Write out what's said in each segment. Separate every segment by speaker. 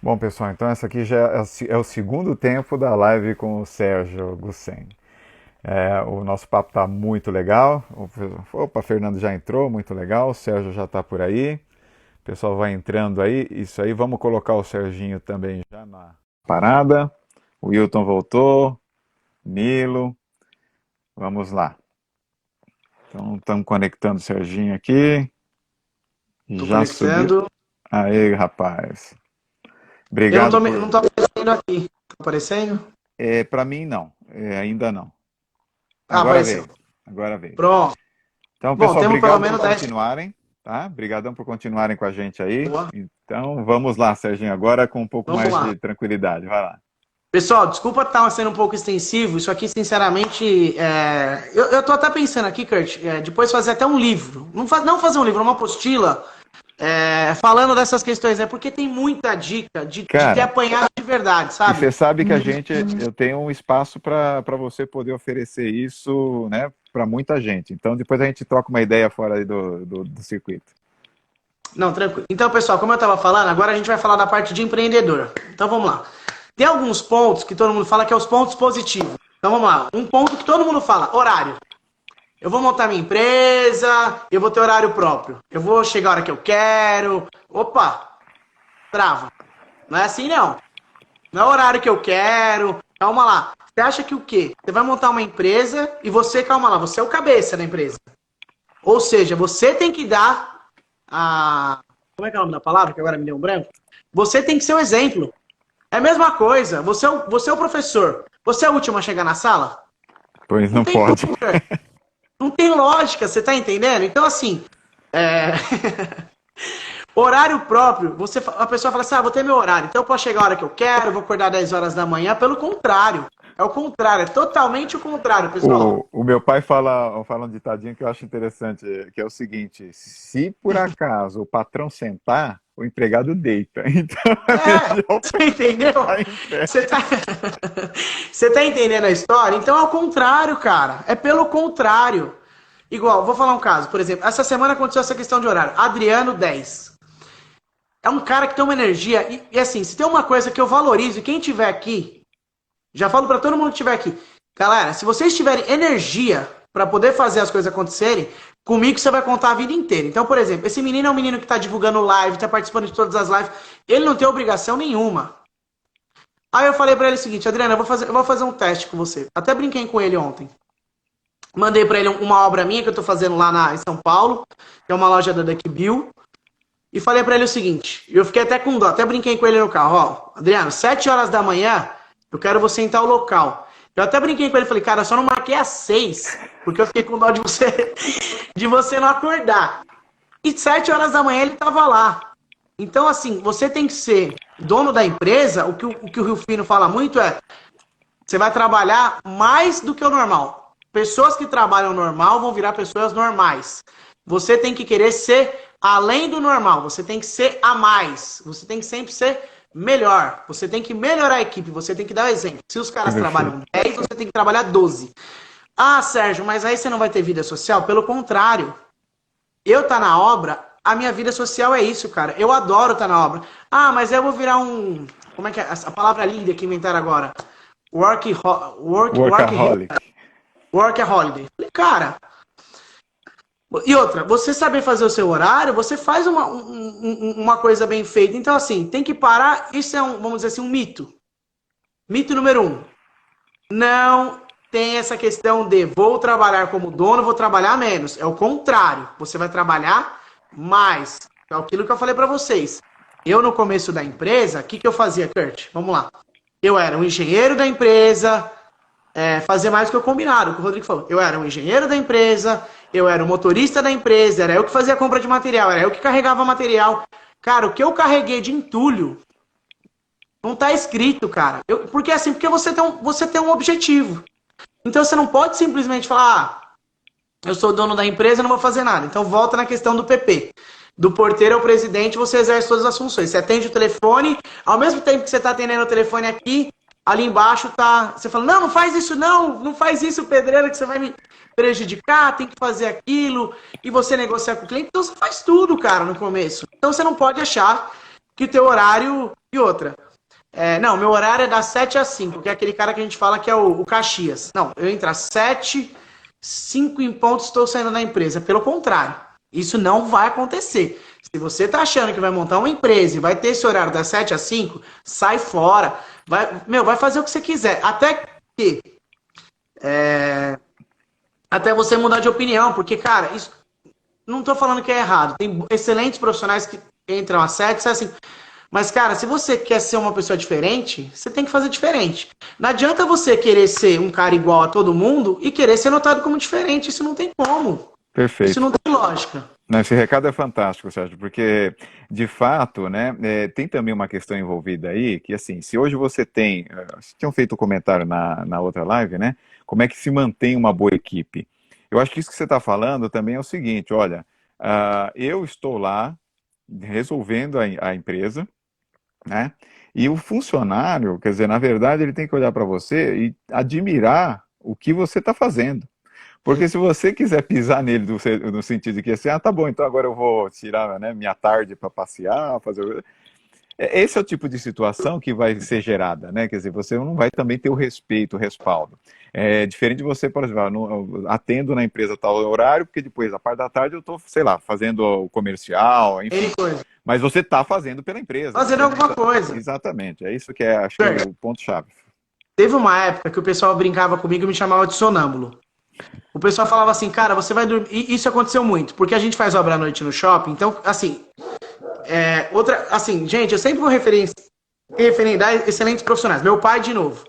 Speaker 1: Bom, pessoal, então essa aqui já é o segundo tempo da live com o Sérgio Gussen. O nosso papo tá muito legal. Opa, Fernando já entrou, muito legal. O Sérgio já está por aí. O pessoal vai entrando aí. Isso aí, vamos colocar o Serginho também já na parada. O Wilton voltou. Nilo. Vamos lá. Então, estamos conectando o Serginho aqui.
Speaker 2: Tô
Speaker 1: Já subiu.
Speaker 2: conectando.
Speaker 1: Aí, rapaz.
Speaker 2: Eu
Speaker 1: Obrigado
Speaker 2: não
Speaker 1: por.
Speaker 2: tô aparecendo aqui. Tá aparecendo?
Speaker 1: Para mim, não. Ainda não.
Speaker 2: Ah,
Speaker 1: Agora
Speaker 2: apareceu.
Speaker 1: veio. Agora veio.
Speaker 2: Pronto.
Speaker 1: Então,
Speaker 2: Bom,
Speaker 1: pessoal,
Speaker 2: temos pelo
Speaker 1: obrigado por
Speaker 2: menos 10.
Speaker 1: continuarem, tá? Obrigadão por continuarem com a gente aí.
Speaker 2: Boa.
Speaker 1: Então, vamos lá, Serginho, agora com um pouco
Speaker 2: Vamos
Speaker 1: mais
Speaker 2: lá.
Speaker 1: de tranquilidade. Vai lá.
Speaker 2: Pessoal, desculpa estar sendo um pouco extensivo. Isso aqui, sinceramente, eu tô até pensando aqui, Kurt, depois fazer até um livro. Não fazer um livro, uma apostila, falando dessas questões. É porque tem muita dica de ter
Speaker 1: Cara,
Speaker 2: apanhado de verdade,
Speaker 1: e
Speaker 2: sabe?
Speaker 1: você sabe que eu tenho um espaço para você poder oferecer isso, né, para muita gente. Então, depois a gente troca uma ideia fora aí do circuito.
Speaker 2: Não, tranquilo. Então, pessoal, como eu estava falando, agora a gente vai falar da parte de empreendedor. Então, vamos lá. Tem alguns pontos que todo mundo fala que é os pontos positivos. Então, vamos lá. Um ponto que todo mundo fala, horário. Eu vou montar minha empresa, eu vou ter horário próprio. Eu vou chegar a hora que eu quero. Opa, trava. Não é assim, não. Não é o horário que eu quero. Calma lá. Você acha que o quê? Você vai montar uma empresa e você, calma lá, você é o cabeça da empresa. Ou seja, você tem que dar a... Como é que é o nome da palavra que agora me deu um branco? Você tem que ser o exemplo. É a mesma coisa. Você é o professor. Você é o último a chegar na sala?
Speaker 1: Pois
Speaker 2: Não
Speaker 1: não
Speaker 2: tem
Speaker 1: pode.
Speaker 2: como, cara. Não tem lógica, você tá entendendo? Então, assim, é... horário próprio, a pessoa fala assim, vou ter meu horário, então eu posso chegar a hora que eu quero, vou acordar 10 horas da manhã. Pelo contrário, é o contrário, é totalmente o contrário, pessoal.
Speaker 1: O meu pai fala um ditadinho que eu acho interessante, que é o seguinte: se por acaso o patrão sentar, o empregado deita. Então é melhor
Speaker 2: Você entendeu?
Speaker 1: ficar em pé.
Speaker 2: Você tá... você tá entendendo a história? Então é o contrário, cara. É pelo contrário. Igual, vou falar um caso, por exemplo, essa semana aconteceu essa questão de horário. Adriano 10. É um cara que tem uma energia. E assim, se tem uma coisa que eu valorizo, e quem tiver aqui, já falo pra todo mundo que estiver aqui, galera, se vocês tiverem energia pra poder fazer as coisas acontecerem, comigo você vai contar a vida inteira. Então, por exemplo, esse menino é um menino que tá divulgando live, tá participando de todas as lives, ele não tem obrigação nenhuma. Aí eu falei pra ele o seguinte, Adriano, eu vou fazer um teste com você. Até brinquei com ele ontem. Mandei pra ele uma obra minha que eu tô fazendo lá em São Paulo, que é uma loja da Duck Bill. E falei pra ele o seguinte, eu fiquei até com dó, até brinquei com ele no carro, ó, Adriano, 7 horas da manhã, eu quero você em tal local. Eu até brinquei com ele, falei, cara, eu só não marquei às 6, porque eu fiquei com dó de você, de você não acordar. E 7 horas da manhã ele tava lá. Então, assim, você tem que ser dono da empresa, o que o Rio Fino fala muito é, você vai trabalhar mais do que o normal. Pessoas que trabalham normal vão virar pessoas normais. Você tem que querer ser além do normal. Você tem que ser a mais. Você tem que sempre ser melhor. Você tem que melhorar a equipe. Você tem que dar o exemplo. Se os caras trabalham 10, você tem que trabalhar 12. Ah, Sérgio, mas aí você não vai ter vida social? Pelo contrário. Eu tá na obra, a minha vida social é isso, cara. Eu adoro estar na obra. Ah, mas eu vou virar um... Como é que é? A palavra linda que inventaram agora.
Speaker 1: Workaholic.
Speaker 2: Workaholic. Cara, e outra, você saber fazer o seu horário, você faz uma coisa bem feita. Então, assim, tem que parar. Isso é vamos dizer assim, um mito. Mito número 1. Não tem essa questão de vou trabalhar como dono, vou trabalhar menos. É o contrário. Você vai trabalhar mais. É aquilo que eu falei pra vocês. Eu, no começo da empresa, o que eu fazia, Kurt? Vamos lá. Eu era um engenheiro da empresa, fazia mais do que eu combinado, o que o Rodrigo falou. Eu era um engenheiro da empresa, eu era o motorista da empresa, era eu que fazia a compra de material, era eu que carregava material. Cara, o que eu carreguei de entulho não tá escrito, cara. Porque assim, porque você tem um objetivo. Então você não pode simplesmente falar, eu sou dono da empresa, não vou fazer nada. Então volta na questão do PP. Do porteiro ao presidente, você exerce todas as funções. Você atende o telefone, ao mesmo tempo que você está atendendo o telefone aqui, ali embaixo tá. Você fala, não faz isso não, não faz isso, pedreiro, que você vai me prejudicar, tem que fazer aquilo, e você negociar com o cliente. Então você faz tudo, cara, no começo. Então você não pode achar que o teu horário e outra. Não, meu horário é das 7 às 5, que é aquele cara que a gente fala que é o Caxias. Não, eu entro às 7, 5 em ponto, estou saindo da empresa. Pelo contrário, isso não vai acontecer. Se você tá achando que vai montar uma empresa e vai ter esse horário das 7 às 5, sai fora. Vai fazer o que você quiser. Até você mudar de opinião, porque, cara, isso não tô falando que é errado. Tem excelentes profissionais que entram às 7, às 5. Mas, cara, se você quer ser uma pessoa diferente, você tem que fazer diferente. Não adianta você querer ser um cara igual a todo mundo e querer ser notado como diferente. Isso não tem como.
Speaker 1: Perfeito.
Speaker 2: Isso não tem lógica.
Speaker 1: Esse recado é fantástico, Sérgio, porque, de fato, né, tem também uma questão envolvida aí, que assim, se hoje você tem, vocês tinham feito um comentário na outra live, né, como é que se mantém uma boa equipe? Eu acho que isso que você está falando também é o seguinte, olha, eu estou lá resolvendo a empresa, né, e o funcionário, quer dizer, na verdade, ele tem que olhar para você e admirar o que você está fazendo. Porque se você quiser pisar nele no sentido de que assim, tá bom, então agora eu vou tirar, né, minha tarde para passear, fazer... Esse é o tipo de situação que vai ser gerada, né? Quer dizer, você não vai também ter o respeito, o respaldo. É diferente de você, por exemplo, eu atendo na empresa tal horário, porque depois, a parte da tarde, eu estou, sei lá, fazendo o comercial, enfim. Mas você está fazendo pela empresa.
Speaker 2: Fazendo alguma coisa.
Speaker 1: Exatamente, é isso que acho que é o ponto-chave.
Speaker 2: Teve uma época que o pessoal brincava comigo e me chamava de sonâmbulo. O pessoal falava assim, cara, você vai dormir... E isso aconteceu muito, porque a gente faz obra à noite no shopping, então, assim... gente, eu sempre vou referendar excelentes profissionais. Meu pai, de novo.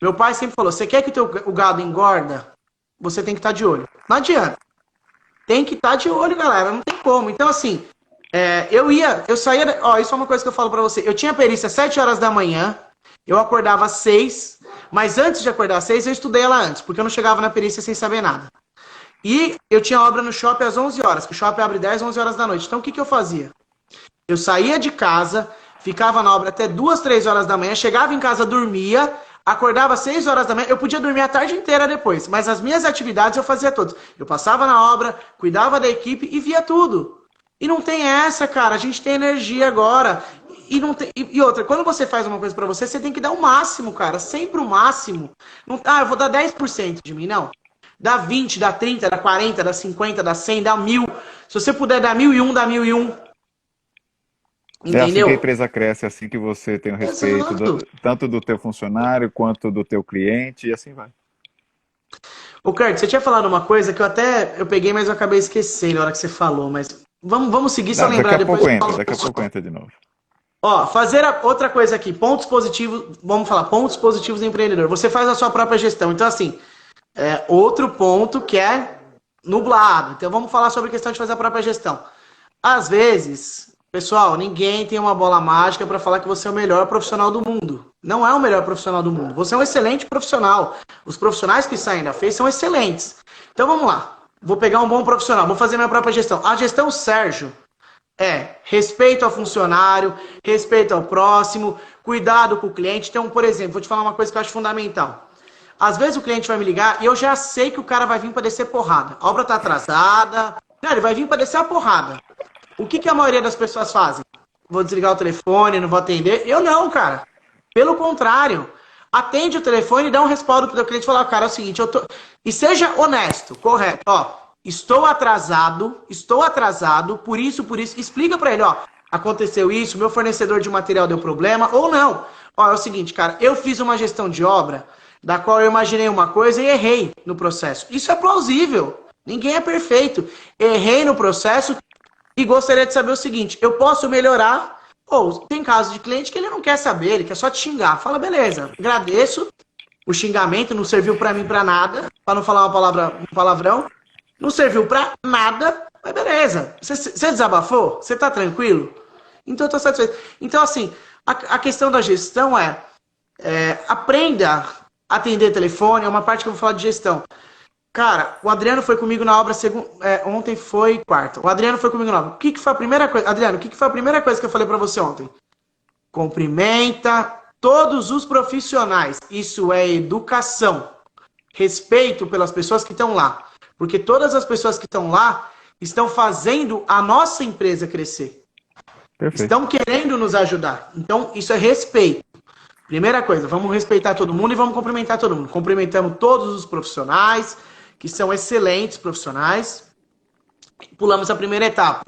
Speaker 2: Meu pai sempre falou, você quer que o gado engorda? Você tem que estar de olho. Não adianta. Tem que estar de olho, galera, não tem como. Então, assim, eu saía... Ó, isso é uma coisa que eu falo pra você. Eu tinha perícia às 7 horas da manhã, eu acordava às 6... Mas antes de acordar às 6, eu estudei ela antes, porque eu não chegava na perícia sem saber nada. E eu tinha obra no shopping às 11 horas, que o shopping abre 10, 11 horas da noite. Então o que eu fazia? Eu saía de casa, ficava na obra até 2, 3 horas da manhã, chegava em casa, dormia, acordava às 6 horas da manhã, eu podia dormir a tarde inteira depois, mas as minhas atividades eu fazia todas. Eu passava na obra, cuidava da equipe e via tudo. E não tem essa, cara, a gente tem energia agora... E outra, quando você faz uma coisa pra você, você tem que dar o máximo, cara. Sempre o máximo. Não, eu vou dar 10% de mim, não. Dá 20, dá 30, dá 40, dá 50, dá 100, dá 1000. Se você puder dar 1001, dá 1001. Entendeu?
Speaker 1: É assim que a empresa cresce, é assim que você tem o respeito tanto do teu funcionário quanto do teu cliente, e assim vai.
Speaker 2: Ô, Kurt, você tinha falado uma coisa que eu peguei, mas eu acabei esquecendo na hora que você falou. Mas vamos seguir, só lembrar depois.
Speaker 1: Daqui a pouco entra de novo.
Speaker 2: Ó, outra coisa aqui, pontos positivos, vamos falar, pontos positivos do empreendedor. Você faz a sua própria gestão. Então, assim, outro ponto que é nublado. Então, vamos falar sobre a questão de fazer a própria gestão. Às vezes, pessoal, ninguém tem uma bola mágica para falar que você é o melhor profissional do mundo. Não é o melhor profissional do mundo. Você é um excelente profissional. Os profissionais que saem da FEI são excelentes. Então, vamos lá. Vou pegar um bom profissional, vou fazer minha própria gestão. A gestão Sérgio respeito ao funcionário, respeito ao próximo, cuidado com o cliente. Então, por exemplo, vou te falar uma coisa que eu acho fundamental. Às vezes o cliente vai me ligar e eu já sei que o cara vai vir para descer porrada. A obra está atrasada. Não, ele vai vir para descer a porrada. O que a maioria das pessoas fazem? Vou desligar o telefone, não vou atender. Eu não, cara. Pelo contrário. Atende o telefone e dá um respaldo para o cliente e fala, cara, é o seguinte, E seja honesto, correto. Ó, estou atrasado, por isso, explica pra ele, ó, aconteceu isso, meu fornecedor de material deu problema, ou não. Ó, é o seguinte, cara, eu fiz uma gestão de obra, da qual eu imaginei uma coisa e errei no processo. Isso é plausível, ninguém é perfeito. Errei no processo e gostaria de saber o seguinte, eu posso melhorar, ou tem casos de cliente que ele não quer saber, ele quer só te xingar. Fala, beleza, agradeço, o xingamento não serviu pra mim pra nada, pra não falar um palavrão, não serviu pra nada, mas beleza. Você desabafou? Você tá tranquilo? Então eu tô satisfeito. Então, assim, a questão da gestão aprenda a atender telefone, é uma parte que eu vou falar de gestão. Cara, o Adriano foi comigo na obra ontem foi quarta. O Adriano foi comigo na obra. O que foi a primeira coisa? Adriano, o que foi a primeira coisa que eu falei pra você ontem? Cumprimenta todos os profissionais. Isso é educação. Respeito pelas pessoas que estão lá. Porque todas as pessoas que estão lá estão fazendo a nossa empresa crescer.
Speaker 1: Perfeito.
Speaker 2: Estão querendo nos ajudar. Então, isso é respeito. Primeira coisa, vamos respeitar todo mundo e vamos cumprimentar todo mundo. Cumprimentamos todos os profissionais, que são excelentes profissionais. Pulamos a primeira etapa.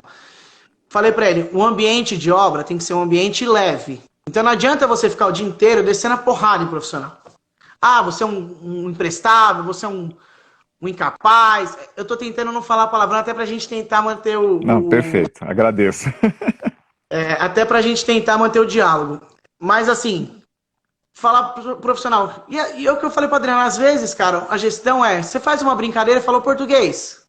Speaker 2: Falei para ele, o ambiente de obra tem que ser um ambiente leve. Então não adianta você ficar o dia inteiro descendo a porrada em profissional. Ah, você é um imprestável, você é um incapaz. Eu tô tentando não falar palavrão até pra gente tentar manter
Speaker 1: Não, perfeito. Agradeço.
Speaker 2: até pra gente tentar manter o diálogo. Mas assim, falar pro profissional. E é o que eu falei pro Adriano, às vezes, cara, a gestão você faz uma brincadeira e falou português.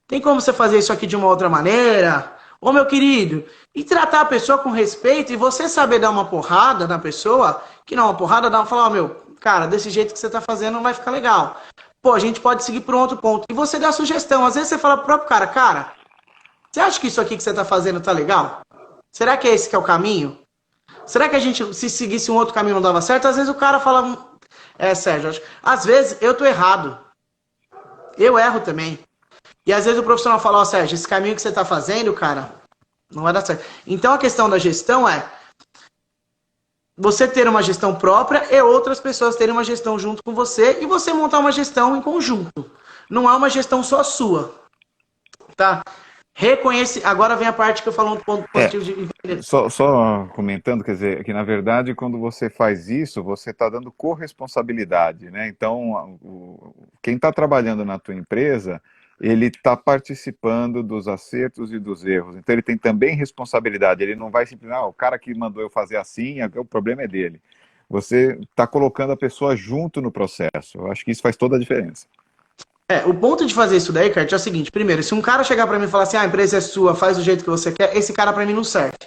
Speaker 2: Tem como você fazer isso aqui de uma outra maneira? Ô, meu querido, e tratar a pessoa com respeito e você saber dar uma porrada na pessoa, que não, uma porrada, falar, ó, meu, cara, desse jeito que você tá fazendo não vai ficar legal. Pô, a gente pode seguir por um outro ponto. E você dá sugestão. Às vezes você fala pro próprio cara, você acha que isso aqui que você tá fazendo tá legal? Será que é esse que é o caminho? Será que a gente, se seguisse um outro caminho, não dava certo? Às vezes o cara fala, Sérgio, às vezes eu tô errado. Eu erro também. E às vezes o profissional fala, ó, Sérgio, esse caminho que você tá fazendo, cara, não vai dar certo. Então a questão da gestão é você ter uma gestão própria e outras pessoas terem uma gestão junto com você e você montar uma gestão em conjunto. Não é uma gestão só sua. Tá? Reconhece. Agora vem a parte que eu falo um ponto positivo de empreendedor.
Speaker 1: Só comentando, quer dizer, que na verdade quando você faz isso, você está dando corresponsabilidade, né? Então, quem está trabalhando na tua empresa, ele está participando dos acertos e dos erros. Então ele tem também responsabilidade. Ele não vai simplesmente, o cara que mandou eu fazer assim, o problema é dele. Você está colocando a pessoa junto no processo. Eu acho que isso faz toda a diferença.
Speaker 2: O ponto de fazer isso daí, Kurt, é o seguinte. Primeiro, se um cara chegar para mim e falar assim, a empresa é sua, faz do jeito que você quer, esse cara para mim não serve.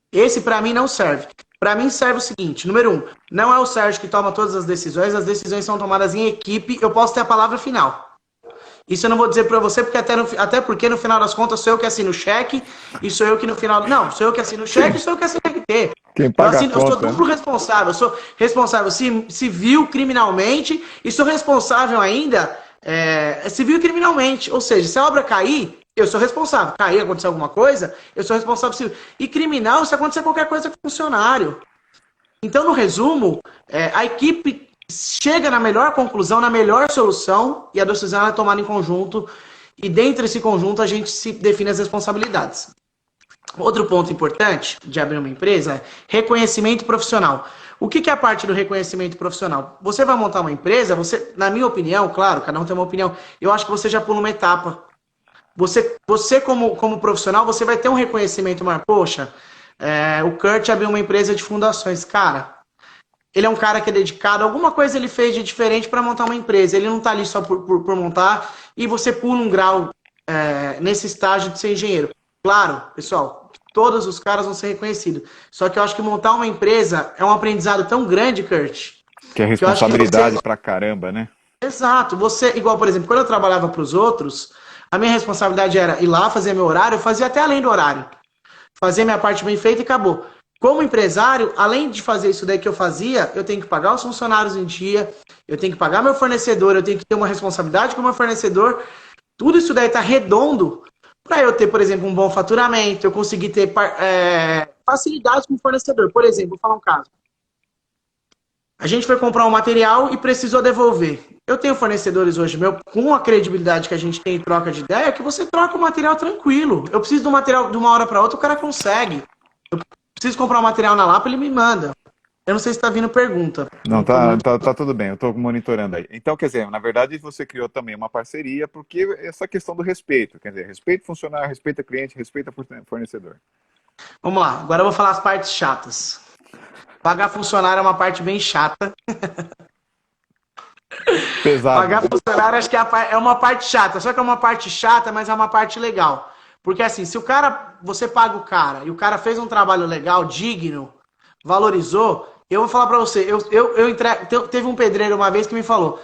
Speaker 2: Esse para mim não serve. Para mim serve o seguinte, número 1, não é o Sérgio que toma todas as decisões são tomadas em equipe, eu posso ter a palavra final. Isso eu não vou dizer para você, porque até porque no final das contas sou eu que assino o cheque e sou eu que no final... Não, sou eu que assino o cheque e sou eu que assino o RT.
Speaker 1: Quem paga a conta,
Speaker 2: eu sou duplo responsável. Eu sou responsável civil, criminalmente e sou responsável ainda civil e criminalmente. Ou seja, se a obra cair, eu sou responsável. Cair, acontecer alguma coisa, eu sou responsável civil. E criminal, se acontecer qualquer coisa com o funcionário. Então, no resumo, a equipe chega na melhor conclusão, na melhor solução, e a decisão é tomada em conjunto, e dentro desse conjunto a gente se define as responsabilidades. Outro ponto importante de abrir uma empresa é reconhecimento profissional. O que é a parte do reconhecimento profissional? Você vai montar uma empresa, na minha opinião, claro, cada um tem uma opinião, eu acho que você já pula uma etapa. Você como profissional, você vai ter um reconhecimento maior. Poxa, o Kurt abriu uma empresa de fundações. Cara, ele é um cara que é dedicado, alguma coisa ele fez de diferente para montar uma empresa. Ele não está ali só por montar e você pula um grau nesse estágio de ser engenheiro. Claro, pessoal, todos os caras vão ser reconhecidos. Só que eu acho que montar uma empresa é um aprendizado tão grande, Kurt.
Speaker 1: Que é responsabilidade pra caramba, né?
Speaker 2: Exato. Igual, por exemplo, quando eu trabalhava para os outros, a minha responsabilidade era ir lá, fazer meu horário, eu fazia até além do horário. Fazer minha parte bem feita e acabou. Como empresário, além de fazer isso daí que eu fazia, eu tenho que pagar os funcionários em dia, eu tenho que pagar meu fornecedor, eu tenho que ter uma responsabilidade com o meu fornecedor. Tudo isso daí está redondo para eu ter, por exemplo, um bom faturamento, eu conseguir ter facilidade com o fornecedor. Por exemplo, vou falar um caso. A gente foi comprar um material e precisou devolver. Eu tenho fornecedores hoje, com a credibilidade que a gente tem em troca de ideia, que você troca o material tranquilo. Eu preciso do material de uma hora para outra, o cara consegue. Eu preciso comprar um material na Lapa, ele me manda. Eu não sei se está vindo pergunta.
Speaker 1: Não, tá tudo bem, eu estou monitorando aí. Então, quer dizer, na verdade você criou também uma parceria, porque essa questão do respeito, quer dizer, respeito funcionário, respeita cliente, respeita fornecedor.
Speaker 2: Vamos lá, agora eu vou falar as partes chatas. Pagar funcionário é uma parte bem chata.
Speaker 1: Pesado.
Speaker 2: Pagar funcionário acho que é uma parte chata, só que é uma parte chata, mas é uma parte legal. Porque assim, se você paga o cara e o cara fez um trabalho legal, digno, valorizou, eu vou falar pra você, teve um pedreiro uma vez que me falou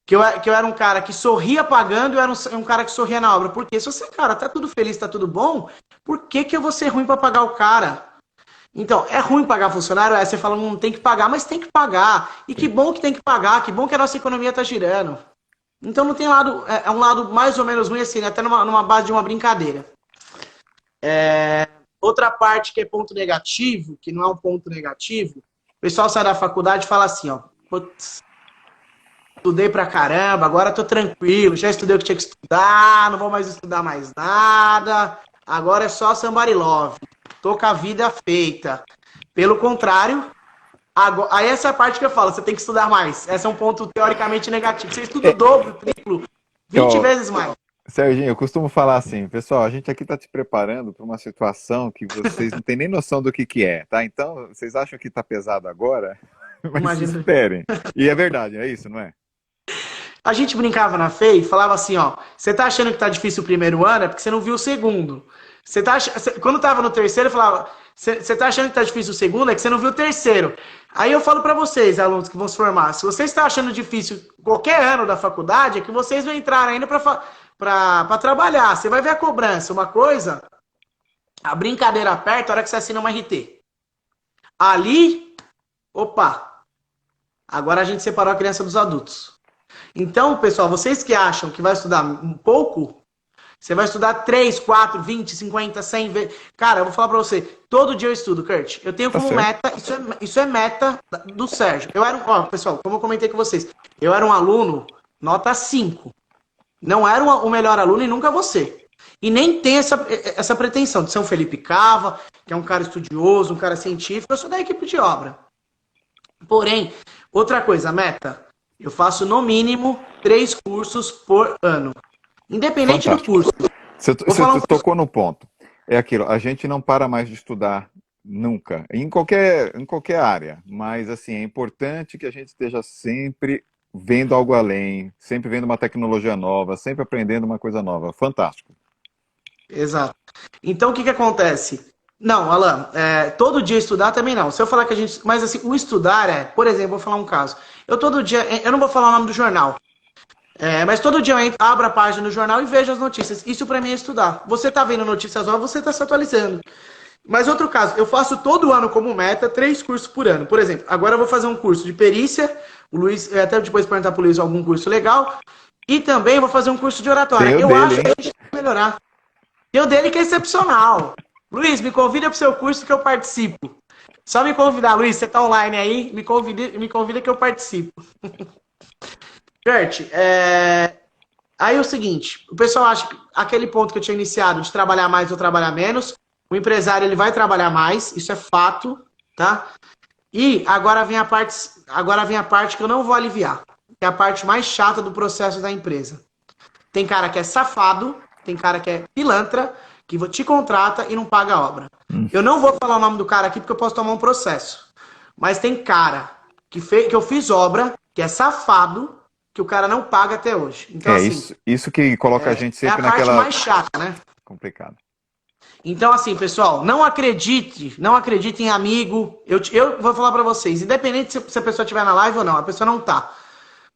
Speaker 2: que eu era um cara que sorria pagando e eu era um cara que sorria na obra. Porque se você, cara, tá tudo feliz, tá tudo bom, por que eu vou ser ruim pra pagar o cara? Então, é ruim pagar funcionário? Você fala, não tem que pagar, mas tem que pagar. E que bom que tem que pagar, que bom que a nossa economia tá girando. Então não tem lado, é um lado mais ou menos ruim assim, até numa base de uma brincadeira. Outra parte que é ponto negativo, que não é um ponto negativo, o pessoal sai da faculdade e fala assim, ó, putz, estudei pra caramba, agora tô tranquilo, já estudei o que tinha que estudar, não vou mais estudar mais nada, agora é só somebody love, tô com a vida feita. Pelo contrário, agora, aí essa é a parte que eu falo, você tem que estudar mais. Esse é um ponto teoricamente negativo. Você estuda o dobro, triplo, 20
Speaker 1: Ó,
Speaker 2: vezes mais.
Speaker 1: Serginho, eu costumo falar assim, pessoal, a gente aqui está te preparando para uma situação que vocês não têm nem noção do que é, tá? Então, vocês acham que está pesado agora, mas
Speaker 2: Imagina.
Speaker 1: esperem. E é verdade, é isso, não é?
Speaker 2: A gente brincava na FEI e falava assim, ó, você tá achando que tá difícil o primeiro ano é porque você não viu o segundo. Quando tava no terceiro, eu falava, você tá achando que tá difícil o segundo é que você não viu o terceiro. Aí eu falo pra vocês, alunos que vão se formar, se vocês estão achando difícil qualquer ano da faculdade, é que vocês vão entrar ainda pra trabalhar. Você vai ver a cobrança. Uma coisa, a brincadeira aperta a hora que você assina uma RT. Ali, opa, agora a gente separou a criança dos adultos. Então, pessoal, vocês que acham que vai estudar um pouco, você vai estudar 3, 4, 20, 50, 100 vezes. Cara, eu vou falar pra você, todo dia eu estudo, Kurt. Eu tenho
Speaker 1: Tá
Speaker 2: como
Speaker 1: certo.
Speaker 2: meta, isso é meta do Sérgio. Ó, pessoal, como eu comentei com vocês, eu era um aluno nota 5. Não era o melhor aluno e nunca você. E nem tem essa pretensão de ser um Felipe Cava, que é um cara estudioso, um cara científico. Eu sou da equipe de obra. Porém, outra coisa, meta, eu faço no mínimo 3 cursos por ano. Independente do
Speaker 1: Fantástico.
Speaker 2: curso.
Speaker 1: Você
Speaker 2: Vou falar um
Speaker 1: tocou no ponto. É aquilo, a gente não para mais de estudar nunca, em qualquer área, mas assim, é importante que a gente esteja sempre vendo algo além, sempre vendo uma tecnologia nova, sempre aprendendo uma coisa nova. Fantástico.
Speaker 2: Exato. Então, o que que acontece? Não, Alan, todo dia estudar também não. Se eu falar que a gente. Mas assim, o estudar por exemplo, vou falar um caso. Eu todo dia. Eu não vou falar o nome do jornal. Mas todo dia eu abro a página do jornal e vejo as notícias. Isso pra mim é estudar. Você tá vendo notícias novas, você tá se atualizando. Mas outro caso, eu faço todo ano como meta 3 cursos por ano. Por exemplo, agora eu vou fazer um curso de perícia. O Luiz, até depois perguntar pro Luiz algum curso legal. E também vou fazer um curso de oratória.
Speaker 1: Tem o
Speaker 2: Eu
Speaker 1: dele,
Speaker 2: acho que
Speaker 1: hein?
Speaker 2: a gente tem que melhorar. E o dele que é excepcional. Luiz, me convida pro seu curso que eu participo. Só me convidar, Luiz, você tá online aí? Me convida que eu participo. Kurt, aí é o seguinte, o pessoal acha que aquele ponto que eu tinha iniciado de trabalhar mais ou trabalhar menos, o empresário ele vai trabalhar mais, isso é fato, tá? E agora vem a parte que eu não vou aliviar, que é a parte mais chata do processo da empresa. Tem cara que é safado, tem cara que é pilantra, que te contrata e não paga a obra. Eu não vou falar o nome do cara aqui porque eu posso tomar um processo. Mas tem cara que eu fiz obra, que é safado, que o cara não paga até hoje. Então, assim,
Speaker 1: isso que coloca a gente
Speaker 2: é a
Speaker 1: sempre
Speaker 2: parte
Speaker 1: naquela
Speaker 2: mais chata, né?
Speaker 1: complicada.
Speaker 2: Então, assim, pessoal, não acredite em amigo. Eu vou falar pra vocês, independente se a pessoa estiver na live ou não, a pessoa não tá.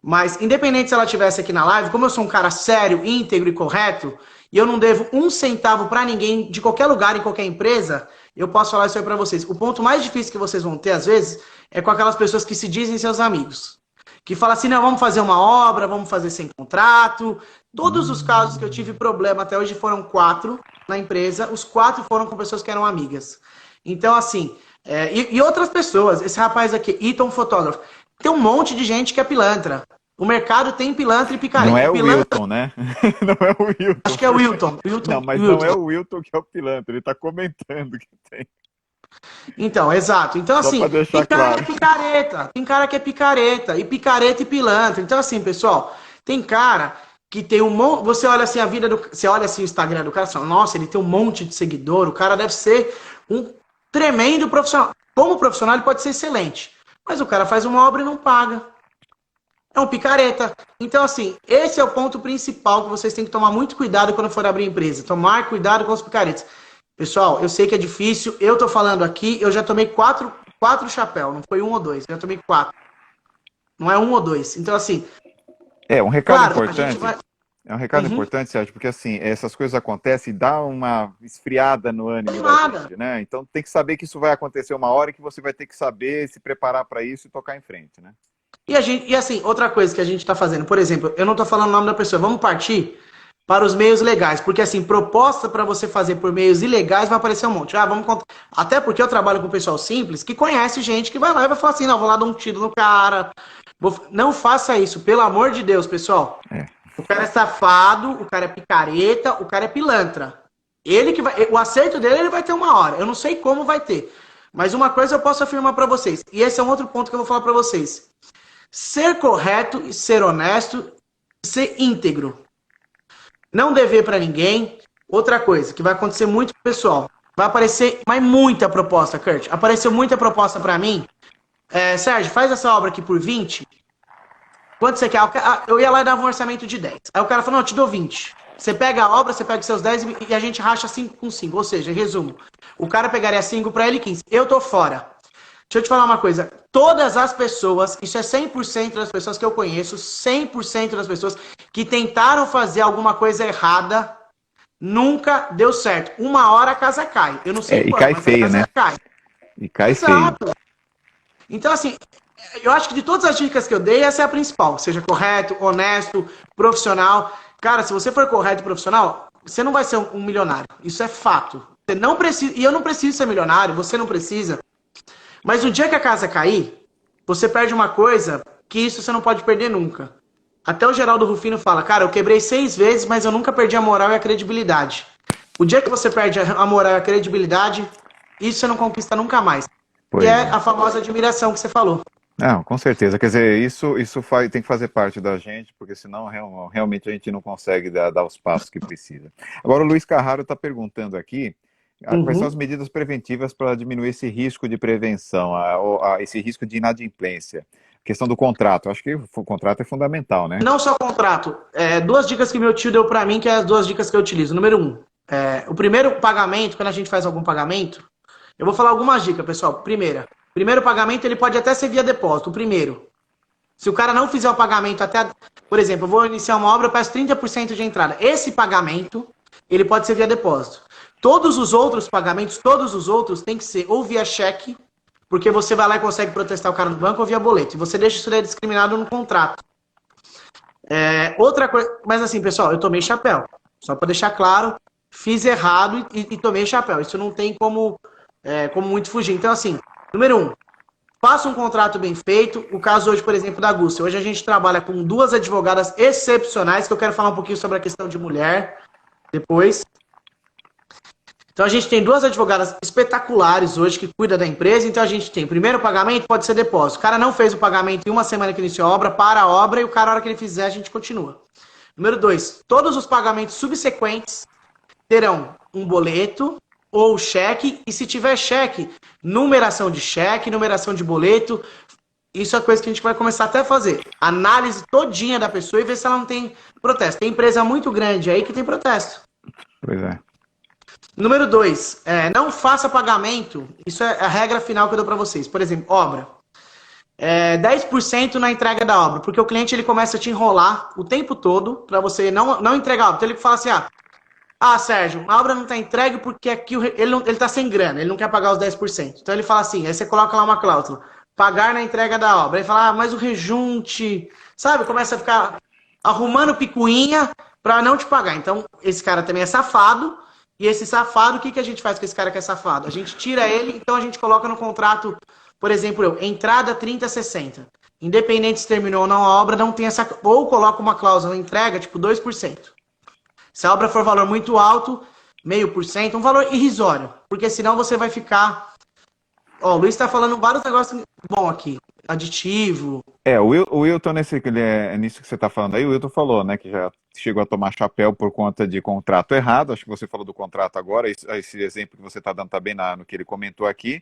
Speaker 2: Mas, independente se ela estivesse aqui na live, como eu sou um cara sério, íntegro e correto, e eu não devo um centavo pra ninguém, de qualquer lugar, em qualquer empresa, eu posso falar isso aí pra vocês. O ponto mais difícil que vocês vão ter, às vezes, é com aquelas pessoas que se dizem seus amigos. Que falam assim, não, vamos fazer uma obra, vamos fazer sem contrato. Todos os casos que eu tive problema até hoje foram 4 na empresa. Os 4 foram com pessoas que eram amigas. Então, assim, e outras pessoas. Esse rapaz aqui, Eaton Fotógrafo. Tem um monte de gente que é pilantra. O mercado tem pilantra e picareta.
Speaker 1: Não é o
Speaker 2: Pilantra,
Speaker 1: Wilton, né? Não é o Wilton.
Speaker 2: acho que é o Wilton.
Speaker 1: Não, mas não é o Wilton que é o pilantra. Ele está comentando que tem.
Speaker 2: Então, exato. Então,
Speaker 1: Só
Speaker 2: assim,
Speaker 1: para deixar
Speaker 2: tem cara
Speaker 1: claro.
Speaker 2: que é picareta. Tem cara que é picareta. E picareta e pilantra. Então, assim, pessoal, tem cara que tem um monte. Você olha assim a vida do. Você olha assim o Instagram do cara e fala, nossa, ele tem um monte de seguidor. O cara deve ser um tremendo profissional. Como profissional, ele pode ser excelente. Mas o cara faz uma obra e não paga. É um picareta. Então, assim, esse é o ponto principal que vocês têm que tomar muito cuidado quando for abrir empresa. Tomar cuidado com os picaretas. Pessoal, eu sei que é difícil. Eu tô falando aqui, eu já tomei quatro chapéus. Não foi 1 ou 2. Eu já tomei 4. Não é 1 ou 2. Então, assim,
Speaker 1: Um recado
Speaker 2: claro, a gente
Speaker 1: importante.
Speaker 2: vai.
Speaker 1: É um recado
Speaker 2: Uhum.
Speaker 1: importante, Sérgio, porque assim, essas coisas acontecem e dá uma esfriada no ânimo da
Speaker 2: Nada.
Speaker 1: gente, né? Então tem que saber que isso vai acontecer uma hora e que você vai ter que saber se preparar para isso e tocar em frente, né?
Speaker 2: E assim, outra coisa que a gente tá fazendo, por exemplo, eu não tô falando o nome da pessoa, vamos partir para os meios legais. Porque, assim, proposta para você fazer por meios ilegais vai aparecer um monte. Até porque eu trabalho com pessoal simples que conhece gente que vai lá e vai falar assim, não, vou lá dar um tiro no cara. Não faça isso, pelo amor de Deus, pessoal. O cara é safado, o cara é picareta, o cara é pilantra. Ele que vai, o acerto dele ele vai ter uma hora. Eu não sei como vai ter. Mas uma coisa eu posso afirmar para vocês. E esse é um outro ponto que eu vou falar para vocês. Ser correto, ser honesto, ser íntegro. Não dever para ninguém. Outra coisa que vai acontecer muito, pessoal. Vai aparecer, mas muita proposta, Kurt. Apareceu muita proposta para mim. Sérgio, faz essa obra aqui por 20. Quanto você quer? Eu ia lá e dava um orçamento de 10. Aí o cara falou, não, eu te dou 20. Você pega a obra, você pega os seus 10 e a gente racha 5 com 5. Ou seja, em resumo, o cara pegaria 5 para ele 15. Eu tô fora. Deixa eu te falar uma coisa. Todas as pessoas, isso é 100% das pessoas que eu conheço, 100% das pessoas que tentaram fazer alguma coisa errada, nunca deu certo. Uma hora a casa cai. Eu não sei
Speaker 1: quando, cai mas feio, a casa né? Cai. E cai Exato. Feio.
Speaker 2: Então, assim, eu acho que de todas as dicas que eu dei, essa é a principal. Seja correto, honesto, profissional. Cara, se você for correto e profissional, você não vai ser um milionário. Isso é fato. Você não precisa, e eu não preciso ser milionário, você não precisa. Mas no dia que a casa cair, você perde uma coisa que isso você não pode perder nunca. Até o Geraldo Rufino fala, cara, eu quebrei 6 vezes, mas eu nunca perdi a moral e a credibilidade. O dia que você perde a moral e a credibilidade, isso você não conquista nunca mais. E é a famosa admiração que você falou.
Speaker 1: Não, com certeza. Quer dizer, isso tem que fazer parte da gente, porque senão realmente a gente não consegue dar os passos que precisa. Agora o Luiz Carraro está perguntando aqui, quais são as medidas preventivas para diminuir esse risco de prevenção, esse risco de inadimplência? A questão do contrato, acho que o contrato é fundamental, né?
Speaker 2: Não só contrato, 2 dicas que meu tio deu para mim, que é as 2 dicas que eu utilizo. Número 1, o primeiro pagamento, quando a gente faz algum pagamento, eu vou falar algumas dicas, pessoal. Primeiro pagamento, ele pode até ser via depósito, o primeiro. Se o cara não fizer o pagamento até... Por exemplo, eu vou iniciar uma obra, eu peço 30% de entrada. Esse pagamento, ele pode ser via depósito. Todos os outros pagamentos, tem que ser ou via cheque, porque você vai lá e consegue protestar o cara no banco, ou via boleto. E você deixa isso daí discriminado no contrato. Outra coisa... Mas assim, pessoal, eu tomei chapéu. Só para deixar claro, fiz errado e tomei chapéu. Isso não tem como muito fugir. Então, assim... Número 1, faça um contrato bem feito. O caso hoje, por exemplo, da Gúcia. Hoje a gente trabalha com 2 advogadas excepcionais, que eu quero falar um pouquinho sobre a questão de mulher depois. Então a gente tem 2 advogadas espetaculares hoje que cuidam da empresa. Então a gente tem, primeiro pagamento pode ser depósito. O cara não fez o pagamento em uma semana que iniciou a obra, para a obra e o cara, a hora que ele fizer, a gente continua. Número 2, todos os pagamentos subsequentes terão um boleto ou cheque, e se tiver cheque, numeração de cheque, numeração de boleto, isso é coisa que a gente vai começar até a fazer. Análise todinha da pessoa e ver se ela não tem protesto. Tem empresa muito grande aí que tem protesto.
Speaker 1: Pois é.
Speaker 2: Número 2, não faça pagamento, isso é a regra final que eu dou para vocês. Por exemplo, obra. 10% na entrega da obra, porque o cliente ele começa a te enrolar o tempo todo para você não entregar a obra. Então ele fala assim, Sérgio, a obra não está entregue porque aqui ele está sem grana, ele não quer pagar os 10%. Então ele fala assim, aí você coloca lá uma cláusula, pagar na entrega da obra. Aí fala, mas o rejunte, sabe? Começa a ficar arrumando picuinha para não te pagar. Então esse cara também é safado, e esse safado, o que a gente faz com esse cara que é safado? A gente tira ele, então a gente coloca no contrato, por exemplo, entrada 30/60. Independente se terminou ou não a obra, não tem essa... Ou coloca uma cláusula na entrega, tipo 2%. Se a obra for valor muito alto, 0,5%, um valor irrisório. Porque senão você vai ficar... o Luiz está falando vários negócios bons aqui. Aditivo.
Speaker 1: O Wilton, nisso que você está falando aí, o Wilton falou, né, que já chegou a tomar chapéu por conta de contrato errado. Acho que você falou do contrato agora, esse exemplo que você está dando está bem no que ele comentou aqui.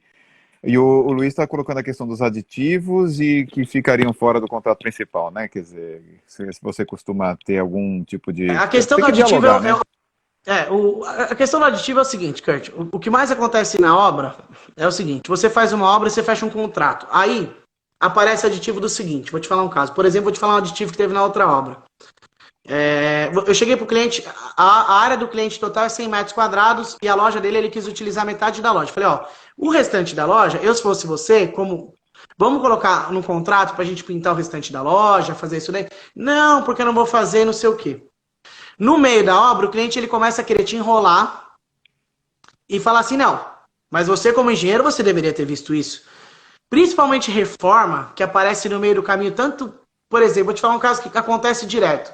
Speaker 1: E o Luiz está colocando a questão dos aditivos e que ficariam fora do contrato principal, né? Quer dizer, se você costuma ter algum tipo de...
Speaker 2: A questão do aditivo a questão do aditivo é o seguinte, Kurt. O que mais acontece na obra é o seguinte. Você faz uma obra e você fecha um contrato. Aí aparece aditivo do seguinte. Vou te falar um caso. Por exemplo, vou te falar um aditivo que teve na outra obra. Eu cheguei para o cliente, a área do cliente total é 100 metros quadrados e a loja dele, ele quis utilizar metade da loja. Falei, o restante da loja, eu se fosse você, vamos colocar no contrato para a gente pintar o restante da loja, fazer isso daí? Não, porque eu não vou fazer não sei o quê. No meio da obra, o cliente ele começa a querer te enrolar e falar assim, não, mas você como engenheiro, você deveria ter visto isso. Principalmente reforma, que aparece no meio do caminho, tanto, por exemplo, vou te falar um caso que acontece direto.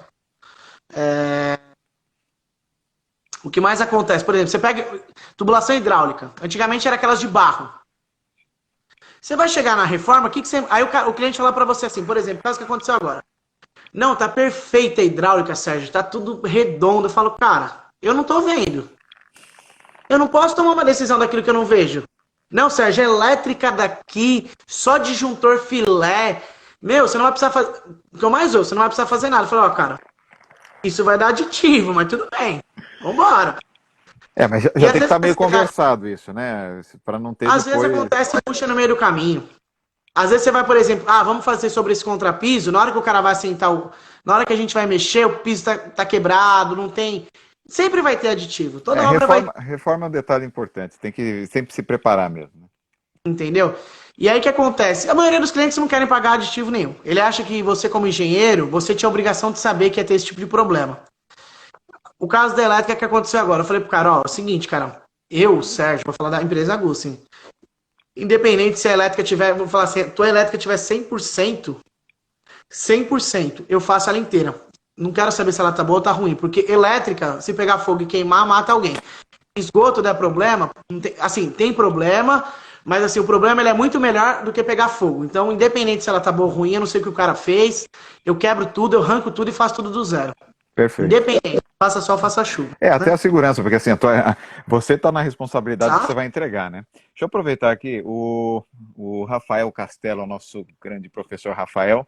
Speaker 2: O que mais acontece, por exemplo, você pega tubulação hidráulica, antigamente era aquelas de barro. Você vai chegar na reforma, aí o cliente fala para você assim, por exemplo, o caso que aconteceu agora. Não, tá perfeita a hidráulica, Sérgio, tá tudo redondo. Eu falo, cara, eu não tô vendo. Eu não posso tomar uma decisão daquilo que eu não vejo. Não, Sérgio, elétrica daqui, só disjuntor filé. Meu, você não vai precisar fazer. O que eu mais ouço, você não vai precisar fazer nada. Eu falo, ó, cara, isso vai dar aditivo, mas tudo bem. Vambora.
Speaker 1: Mas já
Speaker 2: E
Speaker 1: tem
Speaker 2: às
Speaker 1: que
Speaker 2: vezes,
Speaker 1: estar meio conversado isso, né? Para não ter
Speaker 2: às
Speaker 1: depois...
Speaker 2: vezes acontece e puxa no meio do caminho. Às vezes você vai, por exemplo, vamos fazer sobre esse contrapiso, na hora que o cara vai sentar, na hora que a gente vai mexer, o piso tá quebrado, não tem... Sempre vai ter aditivo. Toda obra vai...
Speaker 1: Reforma é um detalhe importante, tem que sempre se preparar mesmo.
Speaker 2: Entendeu? E aí o que acontece? A maioria dos clientes não querem pagar aditivo nenhum. Ele acha que você, como engenheiro, você tinha a obrigação de saber que ia ter esse tipo de problema. O caso da elétrica que aconteceu agora, eu falei pro cara, ó, é o seguinte, cara, eu, Sérgio, vou falar da empresa Gussin, independente se a elétrica tiver, vou falar assim, tua elétrica tiver 100%, 100%, eu faço ela inteira. Não quero saber se ela tá boa ou tá ruim, porque elétrica, se pegar fogo e queimar, mata alguém. Esgoto der problema, assim, tem problema, mas assim, o problema ele é muito melhor do que pegar fogo. Então, independente se ela tá boa ou ruim, eu não sei o que o cara fez, eu quebro tudo, eu arranco tudo e faço tudo do zero.
Speaker 1: Perfeito.
Speaker 2: Independente, faça sol, faça chuva.
Speaker 1: Até a segurança, porque assim, você está na responsabilidade que você vai entregar, né? Deixa eu aproveitar aqui, o Rafael Castelo, o nosso grande professor Rafael,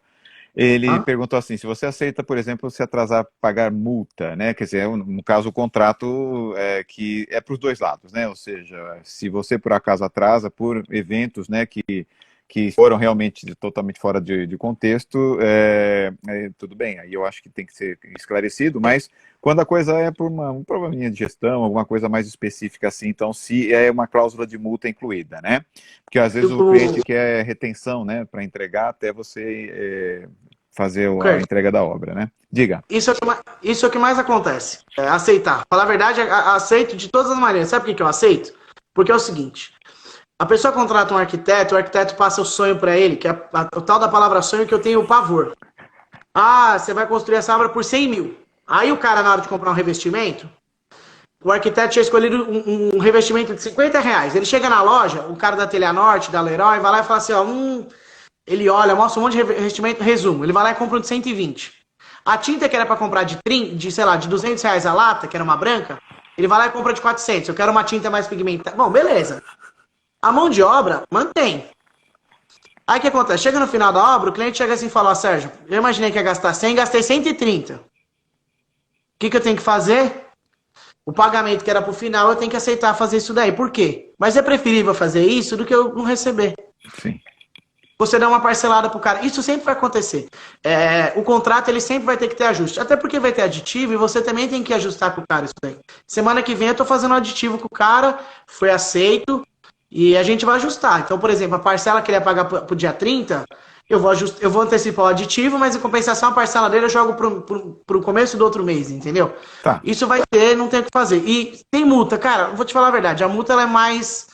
Speaker 1: ele perguntou assim, se você aceita, por exemplo, se atrasar pagar multa, né? Quer dizer, no caso, o contrato que é para os dois lados, né? Ou seja, se você por acaso atrasa por eventos, né, que foram realmente totalmente fora de contexto, tudo bem, aí eu acho que tem que ser esclarecido, mas quando a coisa é por um probleminha de gestão, alguma coisa mais específica assim, então se é uma cláusula de multa incluída, né? Porque às vezes o cliente quer retenção, né, para entregar até você fazer a entrega da obra, né? Diga.
Speaker 2: Isso é o que mais acontece, aceitar. Falar a verdade, aceito de todas as maneiras. Sabe por que eu aceito? Porque é o seguinte... A pessoa contrata um arquiteto, o arquiteto passa o sonho para ele, que é o tal da palavra sonho que eu tenho pavor. Você vai construir essa obra por 100 mil. Aí o cara, na hora de comprar um revestimento, o arquiteto tinha escolhido um revestimento de 50 reais. Ele chega na loja, o cara da Telha Norte, da Leroy, vai lá e fala assim, ó, ele olha, mostra um monte de revestimento, resumo, ele vai lá e compra um de 120. A tinta que era para comprar de 200 reais a lata, que era uma branca, ele vai lá e compra de 400. Eu quero uma tinta mais pigmentada. Bom, beleza. A mão de obra mantém. Aí o que acontece? Chega no final da obra, o cliente chega assim e fala, Sérgio, eu imaginei que ia gastar 100, gastei 130. O que eu tenho que fazer? O pagamento que era pro final, eu tenho que aceitar fazer isso daí. Por quê? Mas é preferível fazer isso do que eu não receber.
Speaker 1: Sim.
Speaker 2: Você dá uma parcelada pro cara. Isso sempre vai acontecer. O contrato, ele sempre vai ter que ter ajuste. Até porque vai ter aditivo e você também tem que ajustar com o cara isso daí. Semana que vem eu tô fazendo um aditivo com o cara, foi aceito. E a gente vai ajustar. Então, por exemplo, a parcela que ele ia pagar pro dia 30, eu vou antecipar o aditivo, mas em compensação a parcela dele eu jogo pro começo do outro mês, entendeu?
Speaker 1: Tá.
Speaker 2: Isso vai ter, não tem o que fazer. E tem multa, cara, vou te falar a verdade, a multa ela é mais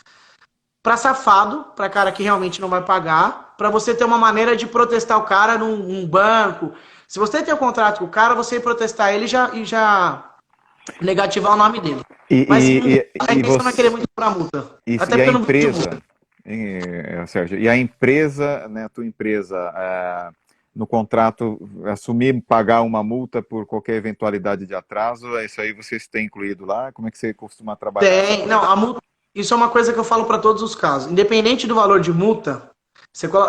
Speaker 2: pra safado, pra cara que realmente não vai pagar, pra você ter uma maneira de protestar o cara num banco. Se você tem um contrato com o cara, você ir protestar ele e já negativar o nome dele. Mas a intenção não é querer muito pra multa.
Speaker 1: Até porque a empresa, Sérgio, e a empresa, né, a tua empresa, no contrato, assumir pagar uma multa por qualquer eventualidade de atraso, isso aí vocês têm incluído lá? Como é que você costuma trabalhar?
Speaker 2: Tem, não, a multa, isso é uma coisa que eu falo para todos os casos. Independente do valor de multa,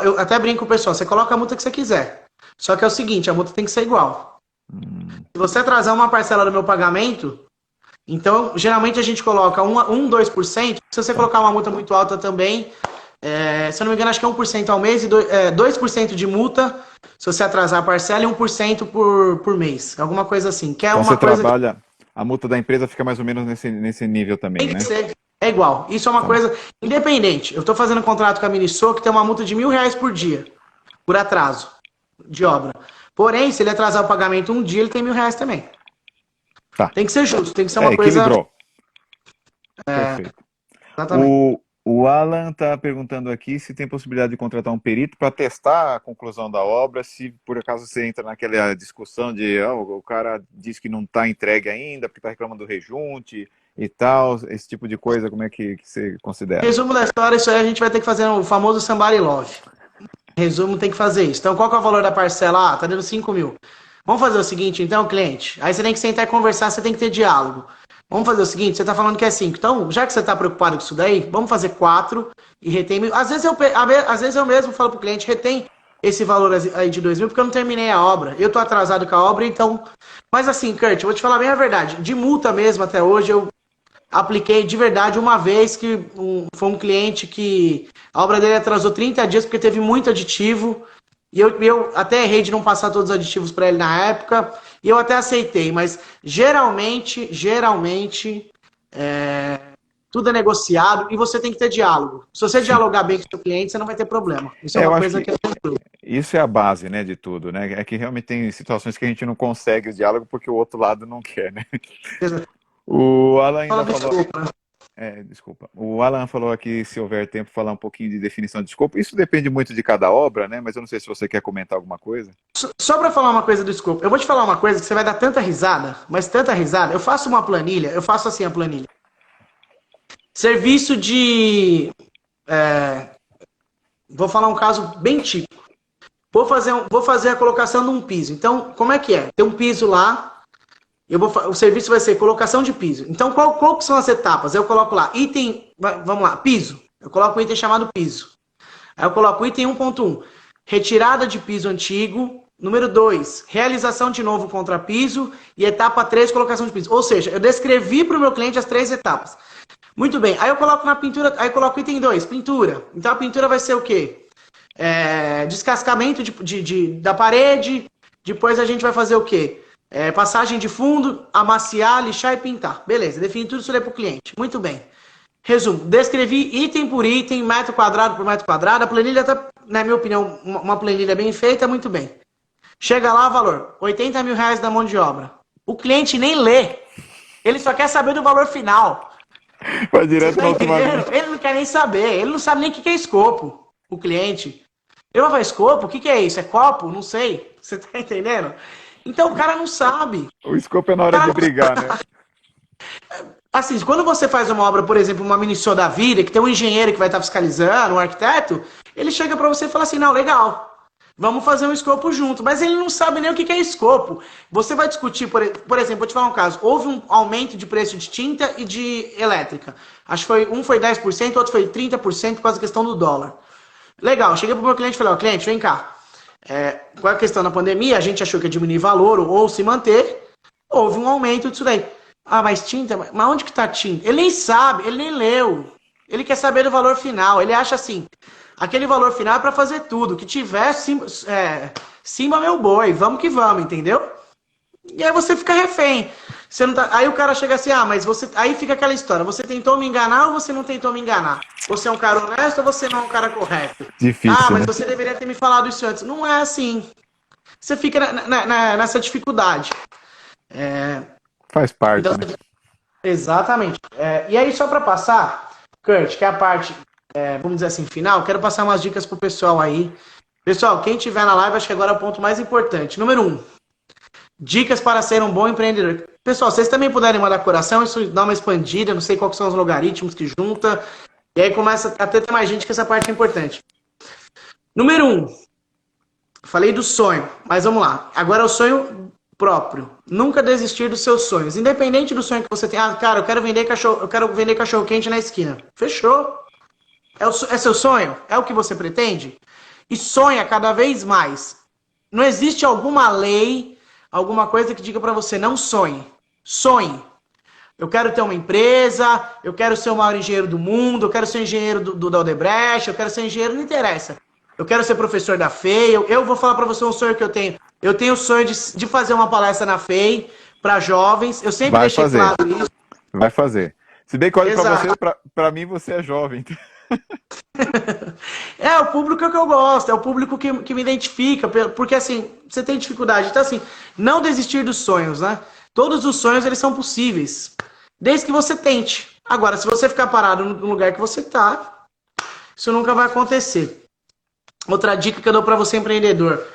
Speaker 2: eu até brinco com o pessoal, você coloca a multa que você quiser. Só que é o seguinte, a multa tem que ser igual. Se você atrasar uma parcela do meu pagamento, então, geralmente a gente coloca 2%. Se você colocar uma multa muito alta também, se eu não me engano, acho que é 1% ao mês e 2% de multa se você atrasar a parcela e 1% por mês. Alguma coisa assim. Que é
Speaker 1: então
Speaker 2: uma
Speaker 1: você
Speaker 2: coisa
Speaker 1: trabalha, a multa da empresa fica mais ou menos nesse nível também,
Speaker 2: tem que
Speaker 1: né?
Speaker 2: ser, é igual. Isso é uma coisa independente. Eu estou fazendo um contrato com a Miniso que tem uma multa de R$ 1.000 por dia, por atraso de obra. Porém, se ele atrasar o pagamento um dia, ele tem R$ 1.000 também.
Speaker 1: Tá.
Speaker 2: Tem que ser justo, tem que ser uma coisa.
Speaker 1: Equilibrou. Perfeito.
Speaker 2: Exatamente.
Speaker 1: O Alan está perguntando aqui se tem possibilidade de contratar um perito para testar a conclusão da obra, se por acaso você entra naquela discussão de o cara diz que não está entregue ainda, porque está reclamando do rejunte e tal, esse tipo de coisa, como é que você considera?
Speaker 2: Resumo da história, isso aí a gente vai ter que fazer o famoso somebody love. Resumo, tem que fazer isso. Então, qual que é o valor da parcela? Ah, tá dando 5 mil. Vamos fazer o seguinte, então, cliente. Aí você tem que sentar e conversar, você tem que ter diálogo. Vamos fazer o seguinte, você tá falando que é 5. Então, já que você tá preocupado com isso daí, vamos fazer 4 e retém 1.000. Às vezes eu mesmo falo pro cliente, retém esse valor aí de 2.000, porque eu não terminei a obra. Eu tô atrasado com a obra, então... Mas assim, Kurt, eu vou te falar bem a verdade. De multa mesmo até hoje, eu apliquei de verdade uma vez que foi um cliente que a obra dele atrasou 30 dias porque teve muito aditivo. E eu até errei de não passar todos os aditivos para ele na época. E eu até aceitei, mas geralmente, tudo é negociado e você tem que ter diálogo. Se você dialogar bem com o seu cliente, você não vai ter problema. Isso é
Speaker 1: Eu
Speaker 2: uma
Speaker 1: acho
Speaker 2: coisa
Speaker 1: que
Speaker 2: que é tranquilo.
Speaker 1: isso é a base, né, de tudo, né? É que realmente tem situações que a gente não consegue o diálogo porque o outro lado não quer, né? O Alan ainda falou.
Speaker 2: Desculpa.
Speaker 1: Desculpa. O Alan falou aqui, se houver tempo, falar um pouquinho de definição de escopo. Isso depende muito de cada obra, né? Mas eu não sei se você quer comentar alguma coisa.
Speaker 2: Só para falar uma coisa do escopo, eu vou te falar uma coisa que você vai dar tanta risada, mas tanta risada. Eu faço uma planilha, eu faço assim a planilha. Serviço de... vou falar um caso bem típico. Vou fazer a colocação de um piso. Então, como é que é? Tem um piso lá, o serviço vai ser colocação de piso. Então, qual que são as etapas? Eu coloco lá, item, vamos lá, piso. Eu coloco um item chamado piso. Aí eu coloco item 1.1, retirada de piso antigo. Número 2, realização de novo contrapiso. E etapa 3, colocação de piso. Ou seja, eu descrevi para o meu cliente as 3 etapas. Muito bem, aí eu coloco na pintura, aí eu coloco item 2, pintura. Então a pintura vai ser o quê? Descascamento da parede. Depois a gente vai fazer o quê? Passagem de fundo, amaciar, lixar e pintar. Beleza, defini tudo isso aí para o cliente. Muito bem. Resumo, descrevi item por item, metro quadrado por metro quadrado. A planilha está, na minha opinião, uma planilha bem feita, muito bem. Chega lá, valor, 80 mil reais da mão de obra. O cliente nem lê. Ele só quer saber do valor final.
Speaker 1: Vai direto no
Speaker 2: automático. Ele não quer nem saber. Ele não sabe nem o que é escopo. O cliente. Eu vou falar escopo? O que é isso? É copo? Não sei. Você tá entendendo? Então o cara não sabe.
Speaker 1: O escopo é na hora de brigar, né?
Speaker 2: Assim, quando você faz uma obra, por exemplo, uma Minissô da vida, que tem um engenheiro que vai estar fiscalizando, um arquiteto, ele chega para você e fala assim, não, legal, vamos fazer um escopo junto. Mas ele não sabe nem o que é escopo. Você vai discutir, por exemplo, vou te falar um caso. Houve um aumento de preço de tinta e de elétrica. Acho que um foi 10%, outro foi 30% por causa da questão do dólar. Legal, cheguei pro meu cliente e falei, ó, cliente, vem cá. Com a questão da pandemia, a gente achou que ia diminuir valor ou se manter. Houve um aumento disso daí. Ah, mas tinta? Mas onde que tá tinta? Ele nem sabe, ele nem leu. Ele quer saber do valor final. Ele acha assim, aquele valor final é para fazer tudo. Que tiver, cima meu boi. Vamos que vamos, entendeu? E aí você fica refém. Você não tá... Aí o cara chega assim, mas você... Aí fica aquela história. Você tentou me enganar ou você não tentou me enganar? Você é um cara honesto ou você não é um cara correto?
Speaker 1: Difícil,
Speaker 2: mas
Speaker 1: né?
Speaker 2: você deveria ter me falado isso antes. Não é assim. Você fica nessa dificuldade.
Speaker 1: Faz parte,
Speaker 2: Então,
Speaker 1: né?
Speaker 2: exatamente. E aí, só para passar, Kurt, que é a parte, vamos dizer assim, final, quero passar umas dicas pro pessoal aí. Pessoal, quem tiver na live, acho que agora é o ponto mais importante. Número 1, dicas para ser um bom empreendedor. Pessoal, vocês também puderem mandar coração, isso dá uma expandida, não sei quais são os logaritmos que junta, e aí começa a ter mais gente, que essa parte é importante. Número 1, falei do sonho, mas vamos lá. Agora é o sonho próprio. Nunca desistir dos seus sonhos. Independente do sonho que você tem. Cara, eu quero vender cachorro quente na esquina. Fechou. É seu sonho? É o que você pretende? E sonha cada vez mais. Não existe alguma lei, alguma coisa que diga para você não sonhe. Sonhe. Eu quero ter uma empresa, eu quero ser o maior engenheiro do mundo, eu quero ser engenheiro da Odebrecht, eu quero ser engenheiro, não interessa. Eu quero ser professor da FEI, eu vou falar para você um sonho que eu tenho. Eu tenho o sonho de fazer uma palestra na FEI para jovens. Eu sempre deixei claro isso.
Speaker 1: Vai fazer. Se bem que olha para você, para mim você é jovem.
Speaker 2: O público que eu gosto, é o público que me identifica, porque assim, você tem dificuldade. Então assim, não desistir dos sonhos, né? Todos os sonhos, eles são possíveis, desde que você tente. Agora, se você ficar parado no lugar que você está, isso nunca vai acontecer. Outra dica que eu dou para você, empreendedor,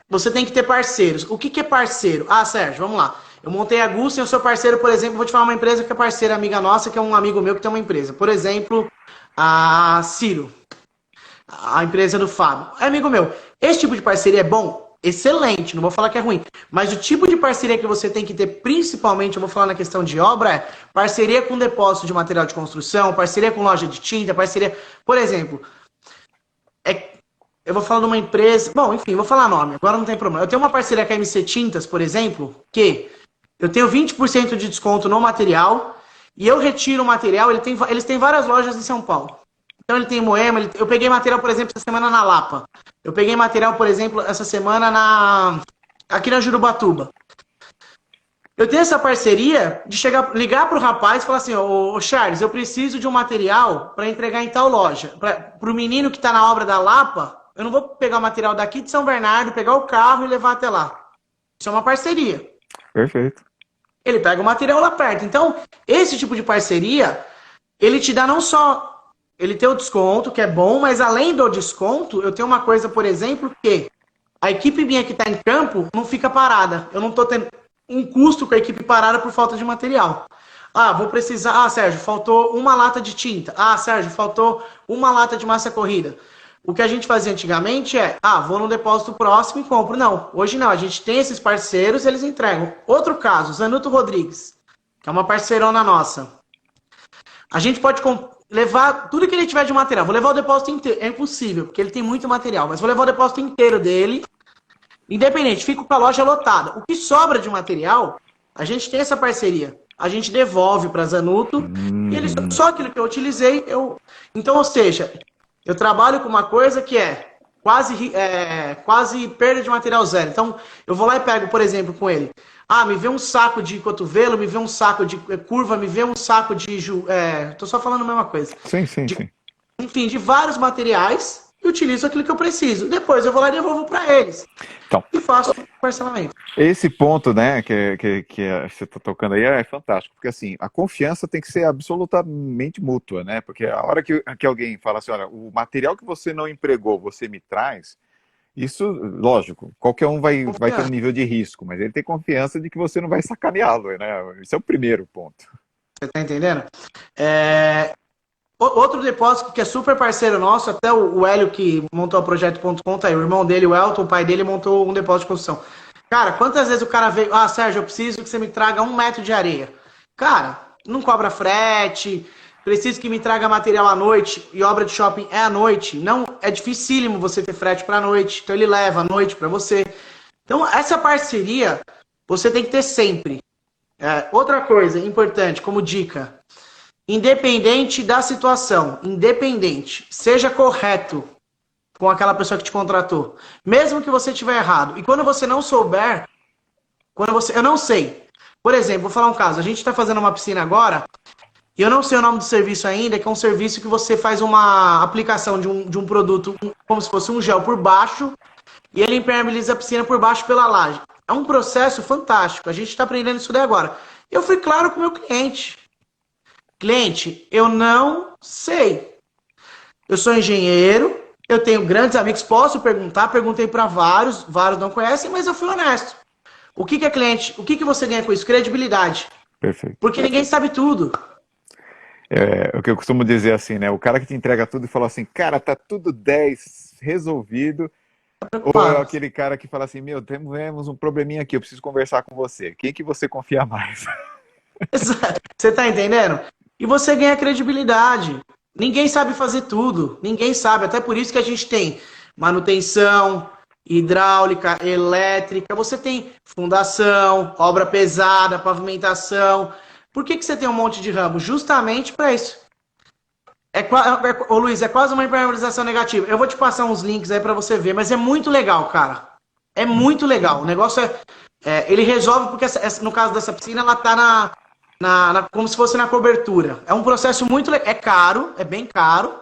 Speaker 2: você tem que ter parceiros. O que é parceiro? Ah, Sérgio, vamos lá. Eu montei a Gussen, eu sou parceiro, por exemplo, vou te falar uma empresa que é parceira amiga nossa, que é um amigo meu que tem uma empresa. Por exemplo, a Ciro, a empresa do Fábio. É amigo meu. Esse tipo de parceria é bom? Excelente, não vou falar que é ruim. Mas o tipo de parceria que você tem que ter, principalmente, eu vou falar na questão de obra, é parceria com depósito de material de construção, parceria com loja de tinta, parceria... Por exemplo, eu vou falar de uma empresa... Bom, enfim, vou falar nome, agora não tem problema. Eu tenho uma parceria com a MC Tintas, por exemplo, que eu tenho 20% de desconto no material e eu retiro o material, eles têm várias lojas em São Paulo. Então ele tem Moema, eu peguei material, por exemplo, essa semana na Lapa. Eu peguei material, por exemplo, essa semana aqui na Jurubatuba. Eu tenho essa parceria de ligar para o rapaz e falar assim, ô Charles, eu preciso de um material para entregar em tal loja. Para o menino que está na obra da Lapa, eu não vou pegar o material daqui de São Bernardo, pegar o carro e levar até lá. Isso é uma parceria.
Speaker 1: Perfeito.
Speaker 2: Ele pega o material lá perto. Então, esse tipo de parceria, ele te dá não só... Ele tem o desconto, que é bom, mas além do desconto, eu tenho uma coisa, por exemplo, que a equipe minha que está em campo não fica parada. Eu não estou tendo um custo com a equipe parada por falta de material. Ah, vou precisar... Ah, Sérgio, faltou uma lata de tinta. Ah, Sérgio, faltou uma lata de massa corrida. O que a gente fazia antigamente é... Ah, vou no depósito próximo e compro. Não, hoje não. A gente tem esses parceiros, eles entregam. Outro caso, Zanuto Rodrigues, que é uma parceirona nossa. A gente pode levar tudo que ele tiver de material. Vou levar o depósito inteiro. É impossível, porque ele tem muito material. Mas vou levar o depósito inteiro dele. Independente, fico com a loja lotada. O que sobra de material, a gente tem essa parceria. A gente devolve para Zanuto. E ele, só aquilo que eu utilizei, Então, ou seja, eu trabalho com uma coisa que é quase perda de material zero. Então, eu vou lá e pego, por exemplo, com ele. Ah, me vê um saco de cotovelo, me vê um saco de curva, me vê um saco de... tô só falando a mesma coisa.
Speaker 1: Sim.
Speaker 2: Enfim, de vários materiais e utilizo aquilo que eu preciso. Depois eu vou lá e devolvo para eles.
Speaker 1: Então,
Speaker 2: e faço o parcelamento.
Speaker 1: Esse ponto, né, que você está tocando aí é fantástico, porque assim, a confiança tem que ser absolutamente mútua, né? Porque a hora que alguém fala assim, olha, o material que você não empregou, você me traz... Isso, lógico, qualquer um vai ter um nível de risco, mas ele tem confiança de que você não vai sacaneá-lo, né? Esse é o primeiro ponto.
Speaker 2: Você tá entendendo? Outro depósito que é super parceiro nosso, até o Hélio que montou o Projeto.com, tá aí, o irmão dele, o Elton, o pai dele, montou um depósito de construção. Cara, quantas vezes o cara veio, ah, Sérgio, eu preciso que você me traga 1 metro de areia. Cara, não cobra frete... Preciso que me traga material à noite, e obra de shopping é à noite. Não, é dificílimo você ter frete para a noite, então ele leva à noite para você. Então, essa parceria você tem que ter sempre. Outra coisa importante, como dica, independente da situação, seja correto com aquela pessoa que te contratou, mesmo que você estiver errado. E quando você não souber, eu não sei. Por exemplo, vou falar um caso, a gente está fazendo uma piscina agora... E eu não sei o nome do serviço ainda, que é um serviço que você faz uma aplicação de um produto, como se fosse um gel por baixo, e ele impermeabiliza a piscina por baixo pela laje. É um processo fantástico, a gente está aprendendo isso daí agora. Eu fui claro com o meu cliente. Cliente, eu não sei. Eu sou engenheiro, eu tenho grandes amigos, posso perguntar, perguntei para vários não conhecem, mas eu fui honesto. O que é cliente? O que você ganha com isso? Credibilidade.
Speaker 1: Perfeito.
Speaker 2: Porque ninguém sabe tudo.
Speaker 1: O que eu costumo dizer assim, né? O cara que te entrega tudo e fala assim, cara, tá tudo 10, resolvido. Ou é aquele cara que fala assim, meu, temos um probleminha aqui, eu preciso conversar com você. Quem que você confia mais?
Speaker 2: Você tá entendendo? E você ganha credibilidade. Ninguém sabe fazer tudo. Ninguém sabe. Até por isso que a gente tem manutenção, hidráulica, elétrica. Você tem fundação, obra pesada, pavimentação... Por que você tem um monte de ramo? Justamente para isso. Ô Luiz, é quase uma impermeabilização negativa. Eu vou te passar uns links aí para você ver, mas é muito legal, cara. É muito legal. O negócio ele resolve, porque no caso dessa piscina, ela tá como se fosse na cobertura. É um processo muito legal. É caro, é bem caro,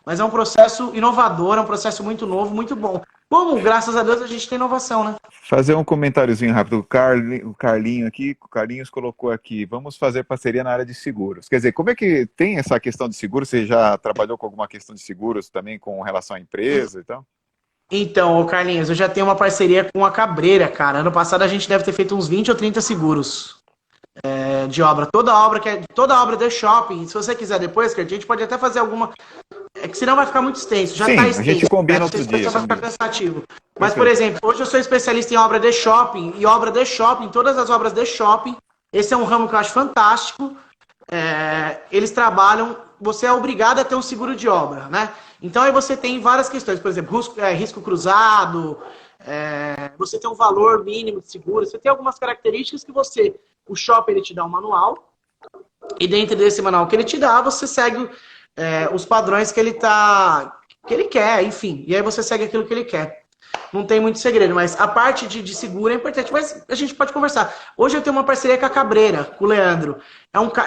Speaker 2: mas é um processo inovador, é um processo muito novo, muito bom. Como, graças a Deus, a gente tem inovação, né?
Speaker 1: Fazer um comentáriozinho rápido. O Carlinho aqui, o Carlinhos colocou aqui, vamos fazer parceria na área de seguros. Quer dizer, como é que tem essa questão de seguros? Você já trabalhou com alguma questão de seguros também com relação à empresa e tal?
Speaker 2: Então, ô Carlinhos, eu já tenho uma parceria com a Cabreira, cara. Ano passado a gente deve ter feito uns 20 ou 30 seguros de obra. Toda obra de shopping. Se você quiser depois, que a gente pode até fazer alguma. É que senão vai ficar muito extenso. Já
Speaker 1: Sim,
Speaker 2: está
Speaker 1: a gente
Speaker 2: extenso.
Speaker 1: combina
Speaker 2: Não sei
Speaker 1: outro
Speaker 2: se o
Speaker 1: dia.
Speaker 2: pessoal vai ficar
Speaker 1: Combina.
Speaker 2: cansativo. Mas, por
Speaker 1: Perfeito.
Speaker 2: exemplo, hoje eu sou especialista em obra de shopping. E obra de shopping, todas as obras de shopping. Esse é um ramo que eu acho fantástico. Eles trabalham. Você é obrigado a ter um seguro de obra, né? Então aí você tem várias questões. Por exemplo, risco cruzado. Você tem um valor mínimo de seguro. Você tem algumas características que o shopping ele te dá um manual. E dentro desse manual que ele te dá, você segue os padrões que ele quer, enfim. E aí você segue aquilo que ele quer. Não tem muito segredo, mas a parte de seguro é importante. Mas a gente pode conversar. Hoje eu tenho uma parceria com a Cabreira, com o Leandro.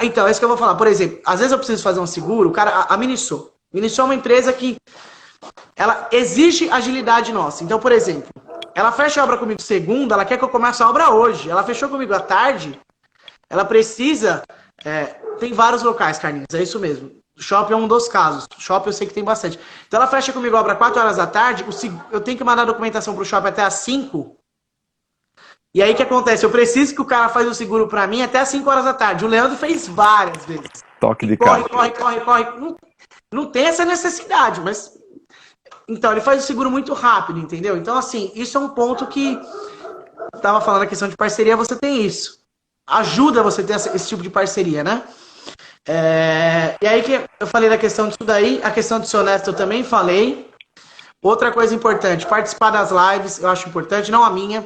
Speaker 2: Então, é isso que eu vou falar. Por exemplo, às vezes eu preciso fazer um seguro. O cara, a Miniso. Miniso é uma empresa que ela exige agilidade nossa. Então, por exemplo, ela fecha a obra comigo segunda, ela quer que eu comece a obra hoje. Ela fechou comigo à tarde, ela precisa. Tem vários locais, Carlinhos, é isso mesmo. Shopping é um dos casos. Shopping eu sei que tem bastante. Então ela fecha comigo a obra 4 horas da tarde, eu tenho que mandar a documentação pro shopping até às 5. E aí o que acontece? Eu preciso que o cara faça o seguro para mim até às 5 horas da tarde. O Leandro fez várias vezes.
Speaker 1: Toque de
Speaker 2: Corre,
Speaker 1: caixa.
Speaker 2: corre. Não tem essa necessidade, mas. Então, ele faz o seguro muito rápido, entendeu? Então, assim, isso é um ponto que. Tava falando a questão de parceria, você tem isso. Ajuda você a ter esse tipo de parceria, né? E aí que eu falei da questão disso daí, a questão de ser honesto eu também falei. Outra coisa importante, participar das lives, eu acho importante, não a minha.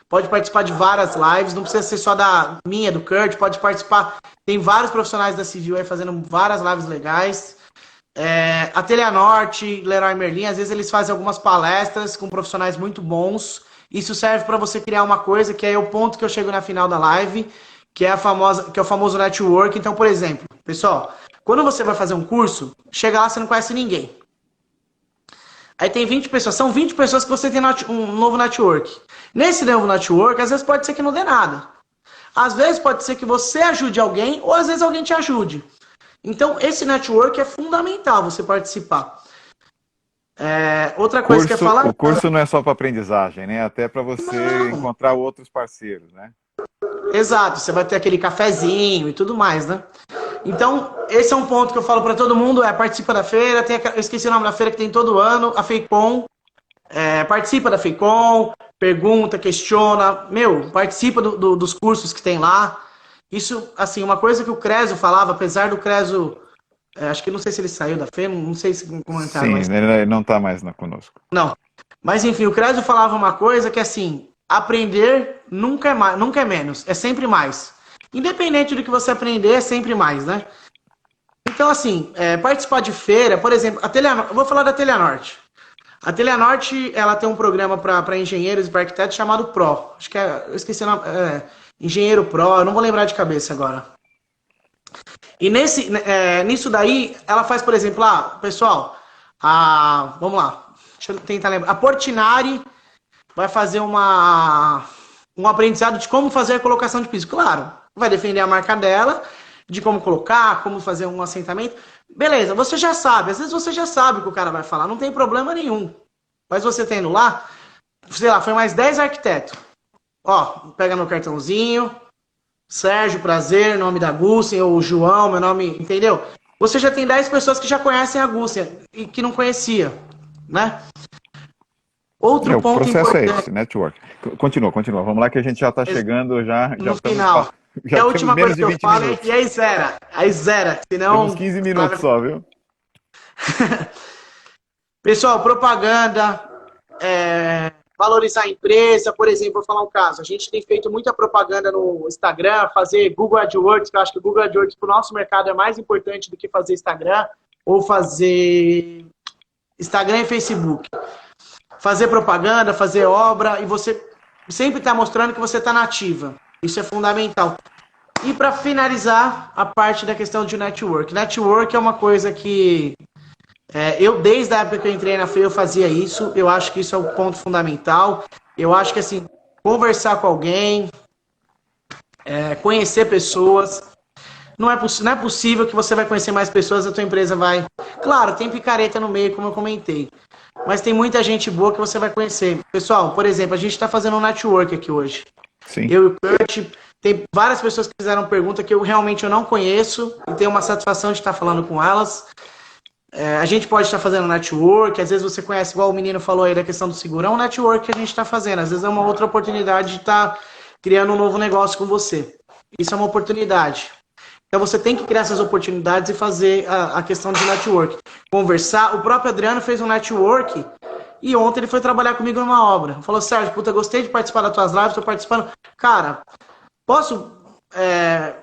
Speaker 2: Pode participar de várias lives, não precisa ser só da minha, do Kurt, pode participar. Tem vários profissionais da Civil aí fazendo várias lives legais. A Teleanorte, Leroy Merlin, às vezes eles fazem algumas palestras com profissionais muito bons. Isso serve para você criar uma coisa, que é o ponto que eu chego na final da live, que é o famoso network. Então, por exemplo, pessoal, quando você vai fazer um curso, chega lá, você não conhece ninguém. Aí tem 20 pessoas, são 20 pessoas que você tem um novo network. Nesse novo network, às vezes pode ser que não dê nada. Às vezes pode ser que você ajude alguém, ou às vezes alguém te ajude. Então, esse network é fundamental você participar. Outra coisa que eu ia falar...
Speaker 1: O curso não é só para aprendizagem, né? Até para você
Speaker 2: Não.
Speaker 1: encontrar outros parceiros, né?
Speaker 2: Exato, você vai ter aquele cafezinho e tudo mais, né? Então, esse é um ponto que eu falo para todo mundo, participa da feira, eu esqueci o nome da feira que tem todo ano, a FEICOM, participa da FEICOM, pergunta, questiona, participa dos cursos que tem lá. Isso, assim, uma coisa que o Creso falava, apesar do Creso, acho que não sei se ele saiu da feira, não sei se comentaram,
Speaker 1: Sim,
Speaker 2: mas...
Speaker 1: ele não está mais conosco.
Speaker 2: Não, mas enfim, o Creso falava uma coisa que, assim, aprender nunca é menos, é sempre mais. Independente do que você aprender, é sempre mais, né? Então, assim, participar de feira, por exemplo, eu vou falar da Teleanorte. A Teleanorte, ela tem um programa para engenheiros e para arquitetos chamado PRO. Acho que eu esqueci o nome, Engenheiro PRO, eu não vou lembrar de cabeça agora. E nisso daí, ela faz, por exemplo, pessoal, vamos lá, deixa eu tentar lembrar. A Portinari vai fazer um aprendizado de como fazer a colocação de piso. Claro, vai defender a marca dela, de como colocar, como fazer um assentamento. Beleza, você já sabe. Às vezes você já sabe o que o cara vai falar, não tem problema nenhum. Mas você tendo lá, sei lá, foi mais 10 arquitetos. Ó, pega meu cartãozinho, Sérgio, prazer, nome da Gussen, ou João, meu nome, entendeu? Você já tem 10 pessoas que já conhecem a Gussen e que não conhecia, né? Outro ponto
Speaker 1: importante. O processo
Speaker 2: importante,
Speaker 1: é esse, network. Continua. Vamos lá que a gente já está chegando,
Speaker 2: no final.
Speaker 1: Já
Speaker 2: a última coisa que eu falo
Speaker 1: minutos.
Speaker 2: é aí zera. Senão,
Speaker 1: temos 15 minutos só, viu?
Speaker 2: Pessoal, propaganda, valorizar a empresa, por exemplo, vou falar um caso. A gente tem feito muita propaganda no Instagram, fazer Google AdWords, que eu acho que o Google AdWords para o nosso mercado é mais importante do que fazer Instagram, ou fazer Instagram e Facebook. Fazer propaganda, fazer obra, e você sempre está mostrando que você está nativa. Isso é fundamental. E para finalizar, a parte da questão de network. Network é uma coisa que Eu, desde a época que eu entrei na FEI, eu fazia isso. Eu acho que isso é o ponto fundamental. Eu acho que, assim, conversar com alguém, conhecer pessoas. Não é possível que você vai conhecer mais pessoas, a tua empresa vai... Claro, tem picareta no meio, como eu comentei. Mas tem muita gente boa que você vai conhecer. Pessoal, por exemplo, a gente está fazendo um network aqui hoje.
Speaker 1: Sim.
Speaker 2: Eu e o Kurt, tem várias pessoas que fizeram pergunta que eu realmente não conheço e tenho uma satisfação de estar falando com elas. A gente pode estar fazendo network, às vezes você conhece, igual o menino falou aí da questão do seguro, é um network que a gente está fazendo. Às vezes é uma outra oportunidade de estar criando um novo negócio com você. Isso é uma oportunidade. Então você tem que criar essas oportunidades e fazer a questão de network. Conversar. O próprio Adriano fez um network e ontem ele foi trabalhar comigo numa obra. Falou, Sérgio, puta, gostei de participar das tuas lives, tô participando. Cara, posso...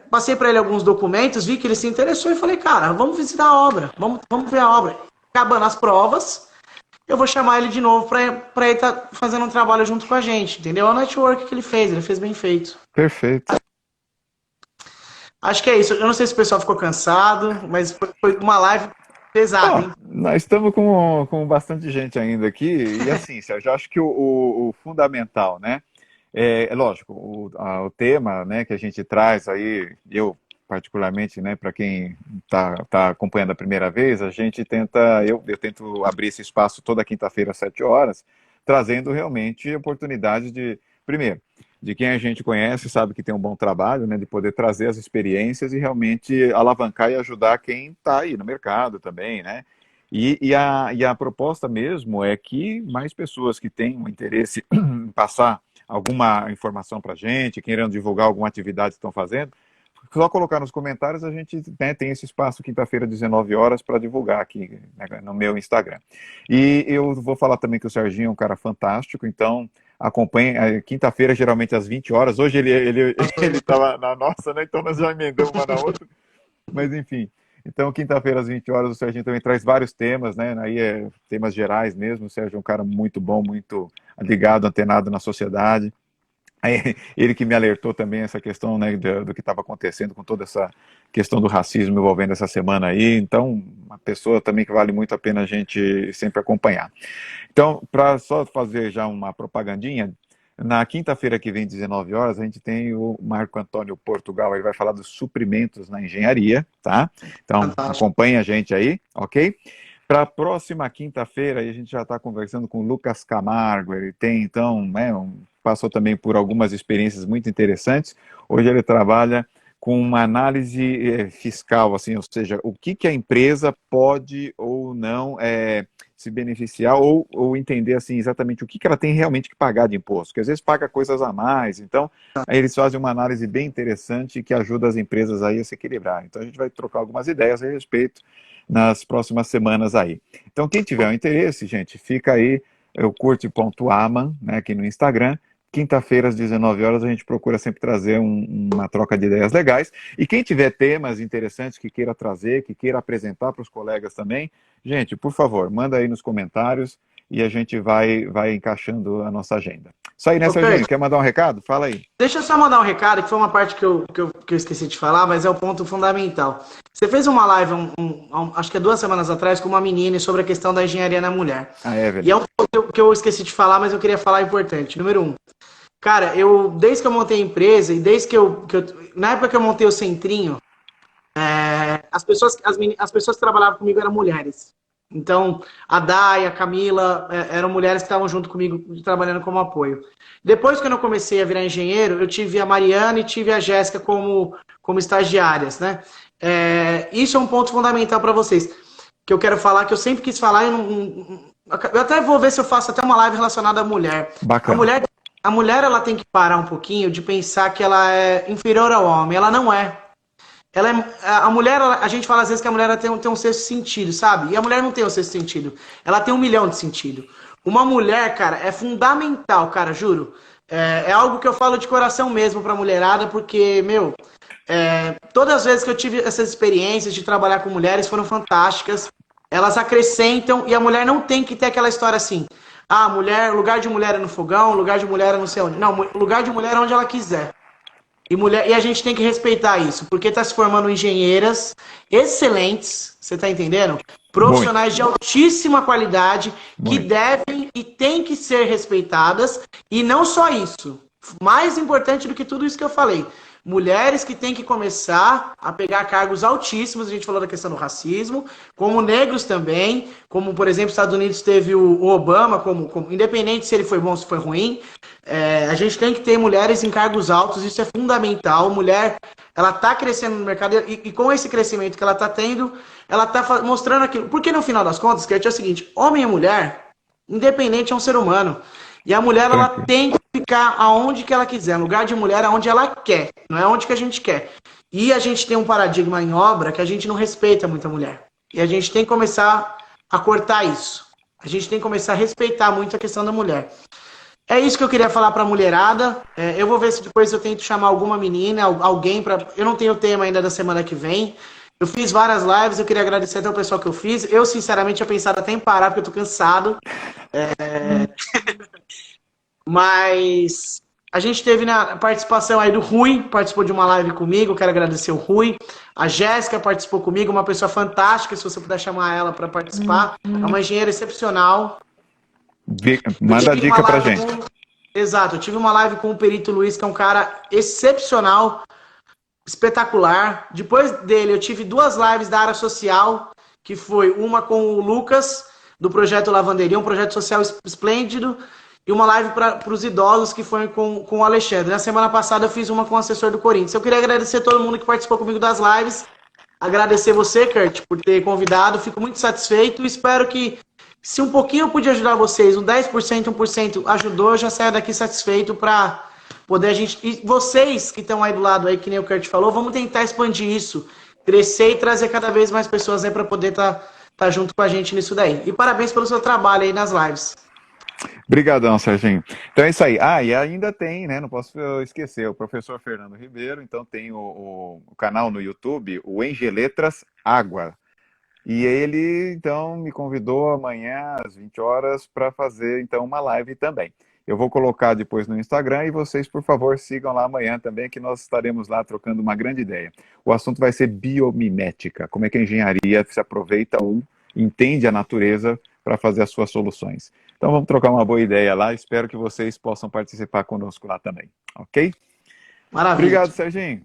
Speaker 2: passei para ele alguns documentos, vi que ele se interessou e falei, cara, vamos visitar a obra, vamos ver a obra. Acabando as provas, eu vou chamar ele de novo para ele estar fazendo um trabalho junto com a gente, entendeu? É o network que ele fez bem feito.
Speaker 1: Perfeito.
Speaker 2: Acho que é isso. Eu não sei se o pessoal ficou cansado, mas foi uma live pesada, hein?
Speaker 1: Nós estamos com bastante gente ainda aqui, e assim, Sérgio, eu acho que o fundamental, né? É lógico, o tema, né, que a gente traz aí, eu particularmente, né, para quem tá acompanhando a primeira vez, a gente tenta, eu tento abrir esse espaço toda quinta-feira às 7 horas, trazendo realmente oportunidades de, primeiro, de quem a gente conhece, sabe que tem um bom trabalho, né, de poder trazer as experiências e realmente alavancar e ajudar quem está aí no mercado também, né? E a proposta mesmo é que mais pessoas que têm um interesse em passar alguma informação para a gente, querendo divulgar alguma atividade que estão fazendo, só colocar nos comentários, a gente, né, tem esse espaço quinta-feira, 19 horas, para divulgar aqui, né, no meu Instagram. E eu vou falar também que o Serginho é um cara fantástico, então acompanhe, quinta-feira, geralmente às 20 horas, hoje ele estava na nossa, né, então nós já emendamos uma na outra, mas enfim. Então, quinta-feira às 20 horas, o Serginho também traz vários temas, né? Aí temas gerais mesmo. O Sérgio é um cara muito bom, muito ligado, antenado na sociedade. Aí, ele que me alertou também essa questão, né, do que estava acontecendo com toda essa questão do racismo envolvendo essa semana aí. Então, uma pessoa também que vale muito a pena a gente sempre acompanhar. Então, para só fazer já uma propagandinha, na quinta-feira que vem, 19 horas, a gente tem o Marco Antônio Portugal, ele vai falar dos suprimentos na engenharia, tá? Então, acompanha a gente aí, ok? Para a próxima quinta-feira, a gente já está conversando com o Lucas Camargo, ele tem, então, né, passou também por algumas experiências muito interessantes. Hoje ele trabalha com uma análise fiscal, assim, ou seja, o que a empresa pode ou não se beneficiar ou entender assim exatamente o que ela tem realmente que pagar de imposto, porque às vezes paga coisas a mais. Então, aí eles fazem uma análise bem interessante que ajuda as empresas aí a se equilibrar. Então, a gente vai trocar algumas ideias a respeito nas próximas semanas aí. Então, quem tiver um interesse, gente, fica aí o curte.aman, né, aqui no Instagram. Quinta-feira, às 19 horas, a gente procura sempre trazer uma troca de ideias legais. E quem tiver temas interessantes que queira trazer, que queira apresentar para os colegas também, gente, por favor, manda aí nos comentários e a gente vai encaixando a nossa agenda. Isso aí, né, Serginho? Quer mandar um recado? Fala aí.
Speaker 2: Deixa eu só mandar um recado, que foi uma parte que eu esqueci de falar, mas é o ponto fundamental. Você fez uma live, acho que 2 semanas atrás, com uma menina sobre a questão da engenharia na mulher.
Speaker 1: Ah, é verdade.
Speaker 2: E é um ponto que eu esqueci de falar, mas eu queria falar importante. Número 1. Cara, desde que eu montei a empresa e desde que na época que eu montei o Centrinho, as pessoas que trabalhavam comigo eram mulheres. Então, a Day, a Camila, eram mulheres que estavam junto comigo, trabalhando como apoio. Depois, quando eu comecei a virar engenheiro, eu tive a Mariana e tive a Jéssica como estagiárias, né? Isso é um ponto fundamental para vocês, que eu quero falar, que eu sempre quis falar, eu até vou ver se eu faço até uma live relacionada à mulher.
Speaker 1: Bacana.
Speaker 2: A mulher, ela tem que parar um pouquinho de pensar que ela é inferior ao homem. Ela não é. A mulher, a gente fala às vezes que a mulher tem um sexto sentido, sabe? E a mulher não tem o sexto sentido. Ela tem 1 milhão de sentido. Uma mulher, cara, é fundamental, cara, juro. É algo que eu falo de coração mesmo pra mulherada, porque, meu, todas as vezes que eu tive essas experiências de trabalhar com mulheres foram fantásticas. Elas acrescentam e a mulher não tem que ter aquela história assim. Ah, lugar de mulher é no fogão, lugar de mulher é não sei onde. Não, lugar de mulher é onde ela quiser. E a gente tem que respeitar isso, porque está se formando engenheiras excelentes, você está entendendo?
Speaker 1: Muito,
Speaker 2: profissionais de altíssima qualidade que
Speaker 1: muito.
Speaker 2: devem e têm que ser respeitadas. E não só isso, mais importante do que tudo isso que eu falei, mulheres que têm que começar a pegar cargos altíssimos, a gente falou da questão do racismo, como negros também, como, por exemplo, os Estados Unidos teve o Obama, independente se ele foi bom ou se foi ruim, a gente tem que ter mulheres em cargos altos, isso é fundamental. Mulher, ela está crescendo no mercado e com esse crescimento que ela está tendo, ela está mostrando aquilo. Porque no final das contas, Kurt, é o seguinte, homem e mulher, independente, é um ser humano. E a mulher, ela
Speaker 1: Tranquilo.
Speaker 2: tem que ficar aonde que ela quiser. Lugar de mulher é onde ela quer, não é onde que a gente quer. E a gente tem um paradigma em obra que a gente não respeita muito a mulher. E a gente tem que começar a cortar isso. A gente tem que começar a respeitar muito a questão da mulher. É isso que eu queria falar para a mulherada. Eu vou ver se depois eu tento chamar alguma menina, alguém para. Eu não tenho o tema ainda da semana que vem. Eu fiz várias lives, eu queria agradecer até o pessoal que eu fiz. Eu, sinceramente, tinha pensado até em parar, porque eu tô cansado. Mas a gente teve na participação aí do Rui, participou de uma live comigo, eu quero agradecer o Rui. A Jéssica participou comigo, uma pessoa fantástica, se você puder chamar ela para participar. É uma engenheira excepcional. Eu
Speaker 1: Manda a
Speaker 2: tive uma
Speaker 1: dica pra
Speaker 2: live
Speaker 1: gente.
Speaker 2: com. Exato, eu tive uma live com o Perito Luiz, que é um cara excepcional, espetacular. Depois dele, eu tive duas lives da área social, que foi uma com o Lucas, do Projeto Lavanderia, um projeto social esplêndido, e uma live para os idosos, que foi com o Alexandre. Na semana passada, eu fiz uma com o assessor do Corinthians. Eu queria agradecer a todo mundo que participou comigo das lives. Agradecer você, Kurt, por ter convidado. Fico muito satisfeito e espero que, se um pouquinho eu pude ajudar vocês, um 10%, 1% ajudou, eu já saio daqui satisfeito para poder a gente. E vocês que estão aí do lado, aí, que nem o Kurt falou, vamos tentar expandir isso, crescer e trazer cada vez mais pessoas aí para poder tá junto com a gente nisso daí. E parabéns pelo seu trabalho aí nas lives.
Speaker 1: Obrigadão, Serginho. Então é isso aí. Ah, e ainda tem, né? Não posso esquecer, o professor Fernando Ribeiro, então tem o canal no YouTube, o Engeletras Água. E ele, então, me convidou amanhã às 20 horas para fazer, então, uma live também. Eu vou colocar depois no Instagram e vocês, por favor, sigam lá amanhã também, que nós estaremos lá trocando uma grande ideia. O assunto vai ser biomimética, como é que a engenharia se aproveita ou entende a natureza para fazer as suas soluções. Então vamos trocar uma boa ideia lá, espero que vocês possam participar conosco lá também, ok?
Speaker 2: Maravilha.
Speaker 1: Obrigado, Serginho.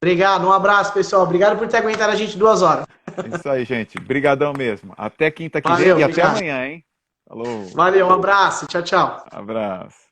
Speaker 2: Obrigado, um abraço, pessoal. Obrigado por ter aguentado a gente 2 horas.
Speaker 1: É isso aí, gente. Obrigadão mesmo. Até quinta que vem
Speaker 2: Valeu,
Speaker 1: e até
Speaker 2: obrigado.
Speaker 1: amanhã, hein? Falou.
Speaker 2: Valeu, um abraço. Tchau, tchau.
Speaker 1: Abraço.